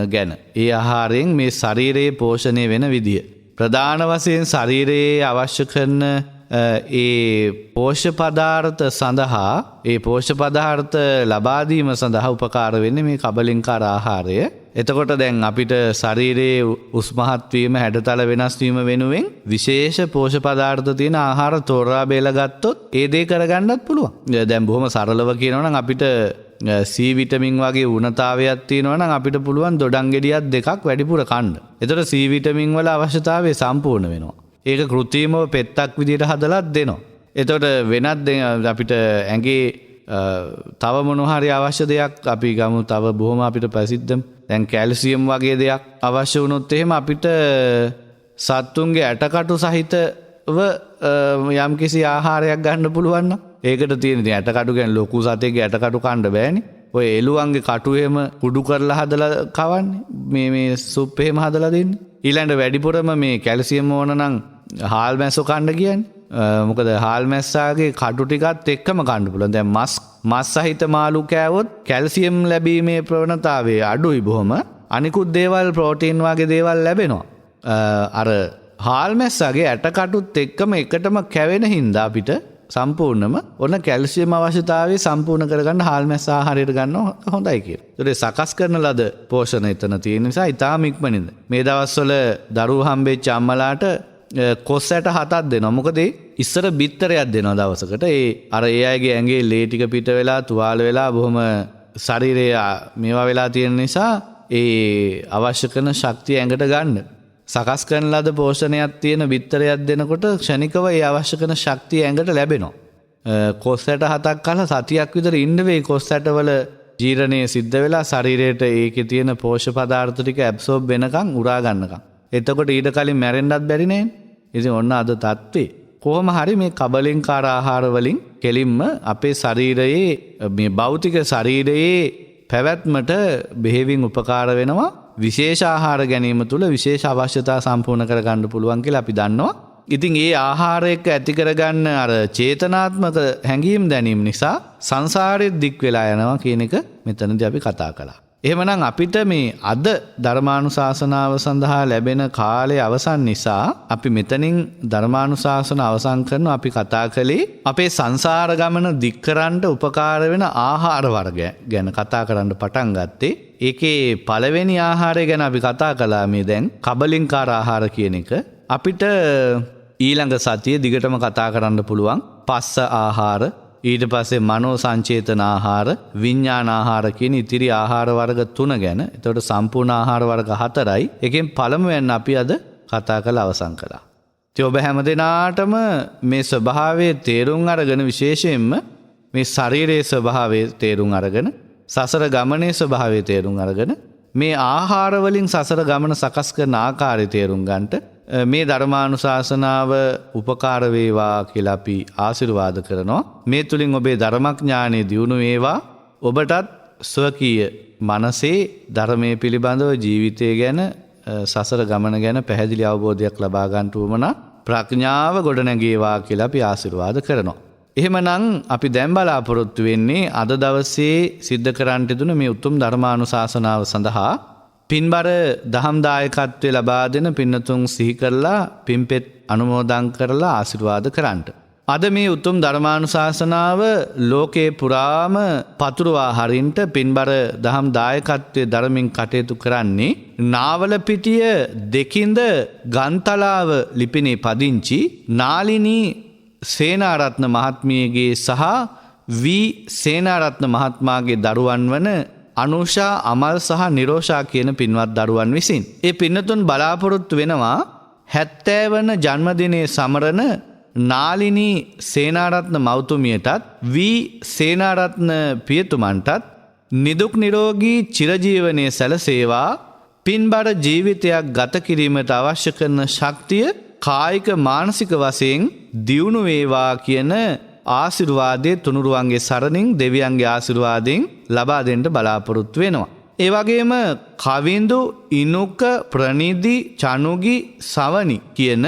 ගැන. ඒ ආහාරයෙන් මේ ශරීරයේ පෝෂණය වෙන විදිය. ප්‍රධාන වශයෙන් ශරීරයේ අවශ්‍ය කරන ඒ පෝෂ්‍ය පදාර්ථ සඳහා ඒ පෝෂ්‍ය පදාර්ථ ලබා දීම සඳහා උපකාර වෙන්නේ මේ කබලින්කාර ආහාරය. එතකොට දැන් අපිට ශරීරයේ උස්මහත් වීම හැඩතල වෙනස් වීම වෙනුවෙන් විශේෂ පෝෂක පදාර්ථ තියෙන ආහාර තෝරා බේලගත්තොත් ඒ දේ කරගන්නත් පුළුවන්. දැන් බොහොම සරලව කියනවා නම් අපිට C විටමින් වගේ උණතාවයක් තියෙනවා නම් අපිට පුළුවන් දොඩම් ගෙඩියක් දෙකක් වැඩිපුර කන්න. එතකොට C විටමින් වල අවශ්‍යතාවය සම්පූර්ණ වෙනවා. ඒක කෘත්‍රිමව පෙත්තක් විදිහට හදලාත් දෙනවා. එතකොට වෙනත් අපිට ඇඟේ තව මොනවා හරි අවශ්‍ය දෙයක් අපි ගමු තව බොහොම අපිට ප්‍රසිද්ධ දැන් කැල්සියම් වගේ දෙයක් අවශ්‍ය වුණොත් එහෙම අපිට සත්තුන්ගේ ඇටකටු සහිතව යම්කිසි ආහාරයක් ගන්න පුළුවන් නම් ඒකට තියෙන ඉතින් ඇටකටු කියන්නේ ලොකු සතෙක්ගේ ඇටකටු කන්න බෑනේ. ඔය එළුවන්ගේ කටු එහෙම කුඩු කරලා හදලා කවන්නේ මේ සුප් එහෙම හදලා දෙන්නේ. ඊළඟට වැඩිපුරම මේ කැල්සියම් ඕන නම් හාල් මැස්සෝ කන්න කියන්නේ. මොකද හාල් මැස්සාගේ කටු ටිකත් එක්කම කන්න පුළුවන්. දැන් මස් සහිත මාළු කෑවොත් කැල්සියම් ලැබීමේ ප්‍රවණතාවය අඩුයි බොහොම. අනිකුත් දේවල් ප්‍රෝටීන් වගේ දේවල් ලැබෙනවා. අර හාල් මැස්සාගේ ඇටකටුත් එක්කම එකටම කැවෙන හින්දා අපිට සම්පූර්ණම ඔන්න කැල්සියම් අවශ්‍යතාවය සම්පූර්ණ කරගන්න හාල් මැස්ස ආහාරයට ගන්න හොඳයි කියලා. ඒතකොට සකස් කරන ලද පෝෂණ එතන තියෙන නිසා ඊටාම ඉක්මනින්ද මේ දවස්වල දරුවෝ හම්බෙච්ච අම්මලාට කොස් ඇට 7ක් දෙනවා. මොකද ඉස්සර බිත්තරයක් දෙනවා දවසකට. ඒ අයගේ ඇඟේ ලේ ටික පිට වෙලා තුවාල වෙලා බොහොම ශරීරය මේවා වෙලා තියෙන නිසා ඒ අවශ්‍ය කරන ශක්තිය ඇඟට ගන්න. සකස් කරන ලද පෝෂණයක් තියෙන බිත්තරයක් දෙනකොට ක්ෂණිකව ඒ අවශ්‍ය කරන ශක්තිය ඇඟට ලැබෙනවා. කොස් ඇට 7ක් කලා සතියක් විතර ඉන්න වෙයි කොස් ඇටවල ජීර්ණය සිද්ධ වෙලා ශරීරයට ඒකේ තියෙන පෝෂක පදාර්ථ ටික ඇබ්සෝබ් වෙනකන් උරා ගන්නකම්. එතකොට ඊට කලින් මැරෙන්නත් බැරි නෑනේ. ඉතින් ඔන්න අද තත්ත්වේ කොහොම හරි මේ කබලින්කාර ආහාර වලින් කෙලින්ම අපේ ශරීරයේ මේ භෞතික ශරීරයේ පැවැත්මට බෙහෙවින් උපකාර වෙනවා. විශේෂ ආහාර ගැනීම තුළ විශේෂ අවශ්‍යතා සම්පූර්ණ කරගන්න පුළුවන් කියලා අපි දන්නවා. ඉතින් ඒ ආහාර එක්ක ඇති කරගන්න අර චේතනාත්මක හැඟීම් දැනීම නිසා සංසාරෙත් දික් වෙලා යනවා කියන එක මෙතනදී අපි කතා කළා. එහෙමනම් අපිට මේ අද ධර්මානුශාසනාව සඳහා ලැබෙන කාලය අවසන් නිසා අපි මෙතනින් ධර්මානුශාසන අවසන් කරන අපි කතා කළේ අපේ සංසාර ගමන දික් කරන්න උපකාර වෙන ආහාර වර්ග ගැන කතා කරන්න පටන් ගත්තේ. ඒකේ පළවෙනි ආහාරය ගැන අපි කතා කළා මේ දැන් කබලින්කාර ආහාර කියන එක. අපිට ඊළඟ සතියේ දිගටම කතා කරන්න පුළුවන් පස්ස ආහාර, ඊට පස්සේ මනෝ සංචේතන ආහාර, විඥාන ආහාර කියන ඉතිරි ආහාර වර්ග 3 ගැන. එතකොට සම්පූර්ණ ආහාර වර්ග 4යි. එකෙන් පළමුවෙන් අපි අද කතා කරලා අවසන් කළා. ඉතින් ඔබ හැමදෙනාටම මේ ස්වභාවයේ තේරුම් අරගෙන විශේෂයෙන්ම මේ ශරීරයේ ස්වභාවයේ තේරුම් අරගෙන සසර ගමනේ ස්වභාවය තේරුම් අරගෙන මේ ආහාර වලින් සසර ගමන සකස් කරන ආකාරය තේරුම් ගන්නට මේ ධර්මානුශාසනාව උපකාර වේවා කියලා අපි ආශිර්වාද කරනවා. මේ තුලින් ඔබේ ධර්මඥානෙ දියුණු වේවා. ඔබටත් ස්වකීය මනසේ ධර්මයේ පිළිබඳව ජීවිතය ගැන සසර ගමන ගැන පැහැදිලි අවබෝධයක් ලබා ගන්නට උවමනා ප්‍රඥාව ගොඩනැගේවා කියලා අපි ආශිර්වාද කරනවා. එහෙමනම් අපි දැන් බලාපොරොත්තු වෙන්නේ අද දවසේ සිද්ධ කරන්නට දුන මේ උතුම් ධර්මානුශාසනාව සඳහා පින්බර දහම් දායකත්වය ලබා දෙන පින්නතුන් සිහි කරලා පින්පෙත් අනුමෝදන් කරලා ආශිර්වාද කරන්නට. අද මේ උතුම් ධර්මානුශාසනාව ලෝකේ පුරාම පතුරවා හරින්ට පින්බර දහම් දායකත්වයේ ධර්මින් කටයුතු කරන්නේ නාවලපිටිය දෙකින්ද ගන්තලාව ලිපිනේ පදිංචි නාලිනී සේනාරත්න මහත්මියගේ සහ වී සේනාරත්න මහත්මයාගේ දරුවන් වන අනුෂා අමල් සහ නිරෝෂා කියන පින්වත් දරුවන් විසින්. ඒ පින්නතුන් බලාපොරොත්තු වෙනවා 70 වන ජන්මදිනයේ සමරන නාලිනී සේනාරත්න මව්තුමියටත් වී සේනාරත්න පියතුමන්ටත් නිදුක් නිරෝගී චිරජීවනයේ සැලසේවා. පින්බර ජීවිතයක් ගත කිරීමට අවශ්‍ය කරන ශක්තිය කායික මානසික වශයෙන් දියුණු වේවා කියන ආශිර්වාදයේ තුනුරුවන්ගේ සරණින් දෙවියන්ගේ ආශිර්වාදයෙන් ලබා දෙන්න බලාපොරොත්තු වෙනවා. ඒ වගේම කවිඳු ඉනුක ප්‍රනිදි චනුගි සවනි කියන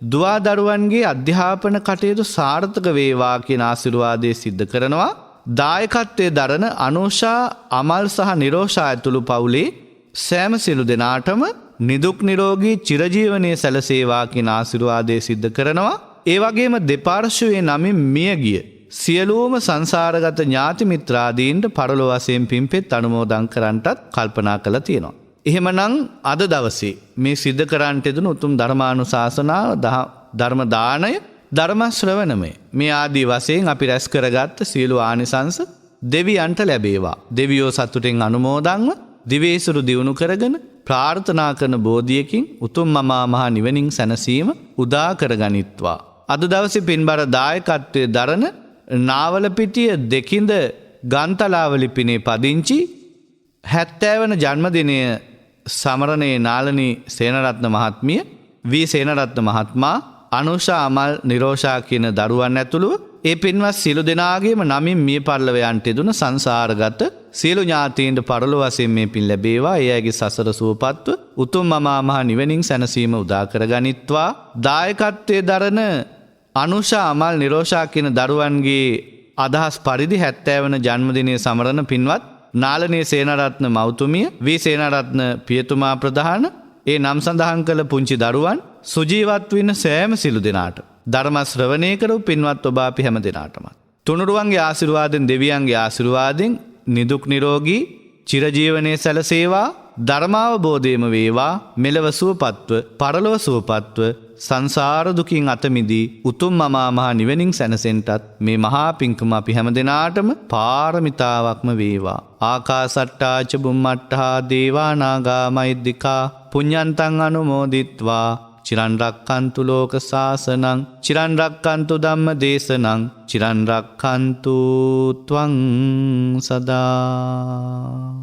දුවා දරුවන්ගේ අධ්‍යාපන කටයුතු සාර්ථක වේවා කියන ආශිර්වාදයේ සිද්ධ කරනවා. දායකත්වයේ දරන අනුෂා අමල් සහ නිරෝෂා ඇතුළු පවුලේ සෑම සිළු දෙනාටම නිදුක් නිරෝගී චිරජීවනයේ සැලසේවා කියන ආශිර්වාදයේ සිද්ධ කරනවා. ඒ වගේම දෙපාර්ශ්වයේ නමින් මියගිය සියලුම සංසාරගත ඥාති මිත්‍රාදීන්ට පරලෝ වශයෙන් පින්පෙත් අනුමෝදන් කරන්නටත් කල්පනා කළා තියෙනවා. එහෙමනම් අද දවසේ මේ සිද්ධ කරන්නට යෙදුණු උතුම් ධර්මානුශාසනාව ධර්ම දානය ධර්ම ශ්‍රවණමය මේ ආදී වශයෙන් අපි රැස් කරගත්ත සියලු ආනිසංස දෙවියන්ට ලැබේවා. දෙවියෝ සතුටෙන් අනුමෝදන්ව දිවේසුරු දියුණු කරගෙන ප්‍රාර්ථනා කරන බෝධියකින් උතුම් මහා මහ නිවනින් සැනසීම උදා කරගනිත්වා. අද දවසේ පින්බර දායකත්වයේ දරන නාවලපිටිය දෙකින්ද ගන්තලාව ලිපිනේ පදිංචි 70 වන ජන්මදිනය සමරණේ නාලනී සේනරත්න මහත්මිය වී සේනරත්න මහත්මයා අනුෂා අමල් නිරෝෂා කියන දරුවන් ඇතුළුව ඒ පින්වත් සියලු දෙනාගේම නමින් මිය පරලොව යන්ට යෙදුන සංසාරගත සියලු ඥාතීන්ට පරලොව වශයෙන් මේ පින් ලැබේවා. ඒ අයගේ සසර සුවපත්ව උතුම් මහා මහ නිවනින් සැනසීම උදා කරගනිත්වා. දායකත්වයේ දරන අනුෂා අමල් නිරෝෂා කියන දරුවන්ගේ අදහස් පරිදි 70 වන ජන්මදිනය සමරන පින්වත් නාලනී සේනරත්න මෞතුමිය වී සේනරත්න පියතුමා ප්‍රධාන ඒ නම් සඳහන් කළ පුංචි දරුවන් සුජීවත් වෙන සෑම සිළු දෙනාට ධර්ම ශ්‍රවණය කරු පින්වත් ඔබ අපි හැම දෙනාටම තුනුරුවන්ගේ ආශිර්වාදෙන් දෙවියන්ගේ ආශිර්වාදෙන් නිදුක් නිරෝගී චිරජීවනයේ සැලසේවා. ධර්මාවබෝධයම වේවා. මෙලව සුවපත්ව පරලොව සුවපත්ව සංසාර දුකින් අත මිදී උතුම් මහා මහ නිවනින් සැනසෙන්නටත් මේ මහා පිංකම අපි හැම දෙනාටම පාරමිතාවක්ම වේවා. ආකාසට්ටා ච බුම්මට්ටා දේවා නාග මහිද්దికා පුඤ්ඤන්තං අනුමෝදිත්වා චිරන් රක්칸තු ලෝක සාසනං චිරන් රක්칸තු ධම්ම දේශනං චිරන් රක්칸තු ත්වං සදා.